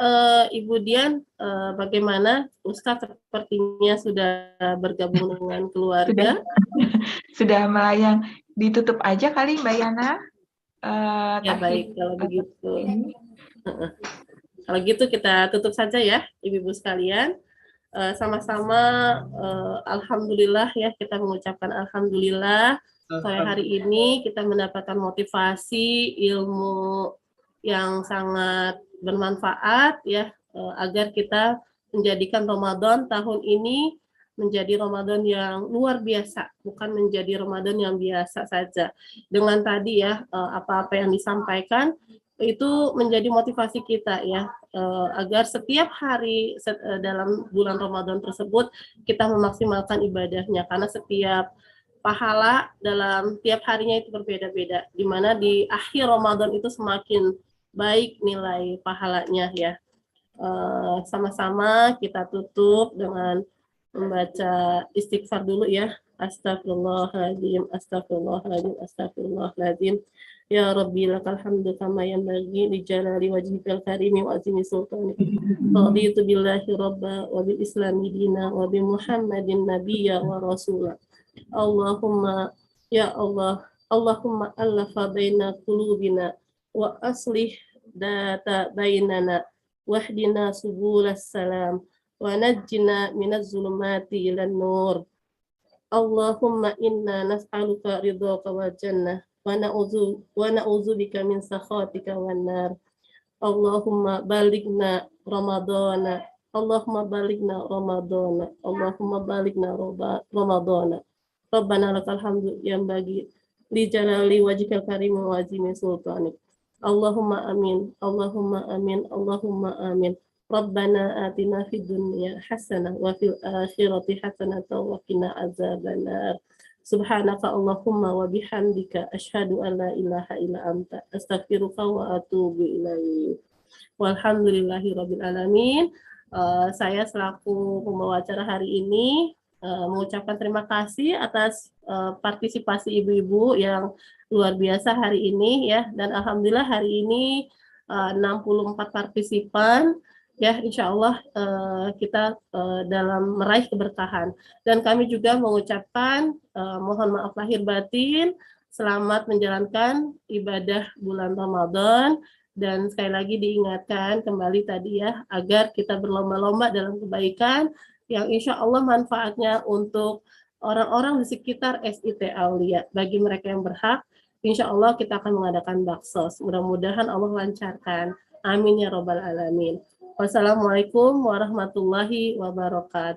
Ibu Dian, bagaimana? Ustadz sepertinya sudah bergabung dengan keluarga. Sudah melayang. Ditutup aja kali Mbak Yana. Ya baik, kalau begitu. Kalau gitu kita tutup saja ya, Ibu-ibu sekalian. Sama-sama alhamdulillah ya, kita mengucapkan alhamdulillah sore hari ini kita mendapatkan motivasi ilmu yang sangat bermanfaat ya, agar kita menjadikan Ramadan tahun ini menjadi Ramadan yang luar biasa, bukan menjadi Ramadan yang biasa saja. Dengan tadi ya apa-apa yang disampaikan itu menjadi motivasi kita ya, agar setiap hari dalam bulan Ramadan tersebut kita memaksimalkan ibadahnya, karena setiap pahala dalam tiap harinya itu berbeda-beda, di mana di akhir Ramadan itu semakin baik nilai pahalanya ya. Sama-sama kita tutup dengan membaca istighfar dulu ya. Astagfirullahaladzim, astagfirullahaladzim, astagfirullahaladzim. Ya Rabbi lakal hamdu kama yanbaghi li jalali wajhikal karimi wa azimi sultanik. Raditu billahi rabba wa bil islami dina wa bi Muhammadin nabiyya wa rasula. Allahumma ya Allah, Allahumma allafa baina qulubina wa aslih data bainana wahdina subulas salam wa najjina minaz zulumati ilan nur. Allahumma inna nas'aluka ridhaka wal jannah wa na'udzu bika min sakhatika wan nar. Allahumma balighna ramadhana, Allahumma balighna ramadhana, Allahumma balighna ramadhana. Rabbana lakal hamdu yang bagi li jalali wajhikal karim wa azimi sultanik. Allahumma amin, Allahumma amin, Allahumma amin. Rabbana atina fid dunya hasanah wa fil akhirati hasanah wa qina azabannar. Subhanaka Allahumma wa bihamdika asyhadu an la ilaha illa anta astaghfiruka wa atubu ilaik. Walhamdulillahi rabbil alamin. Saya selaku pembawa acara hari ini mengucapkan terima kasih atas partisipasi ibu-ibu yang luar biasa hari ini ya, dan alhamdulillah hari ini 64 partisipan ya, insya Allah kita dalam meraih keberkahan, dan kami juga mengucapkan mohon maaf lahir batin, selamat menjalankan ibadah bulan Ramadan, dan sekali lagi diingatkan kembali tadi ya, agar kita berlomba-lomba dalam kebaikan yang insya Allah manfaatnya untuk orang-orang di sekitar SIT Aulia. Bagi mereka yang berhak, insya Allah kita akan mengadakan baksos. Mudah-mudahan Allah lancarkan. Amin ya robbal alamin. Wassalamualaikum warahmatullahi wabarakatuh.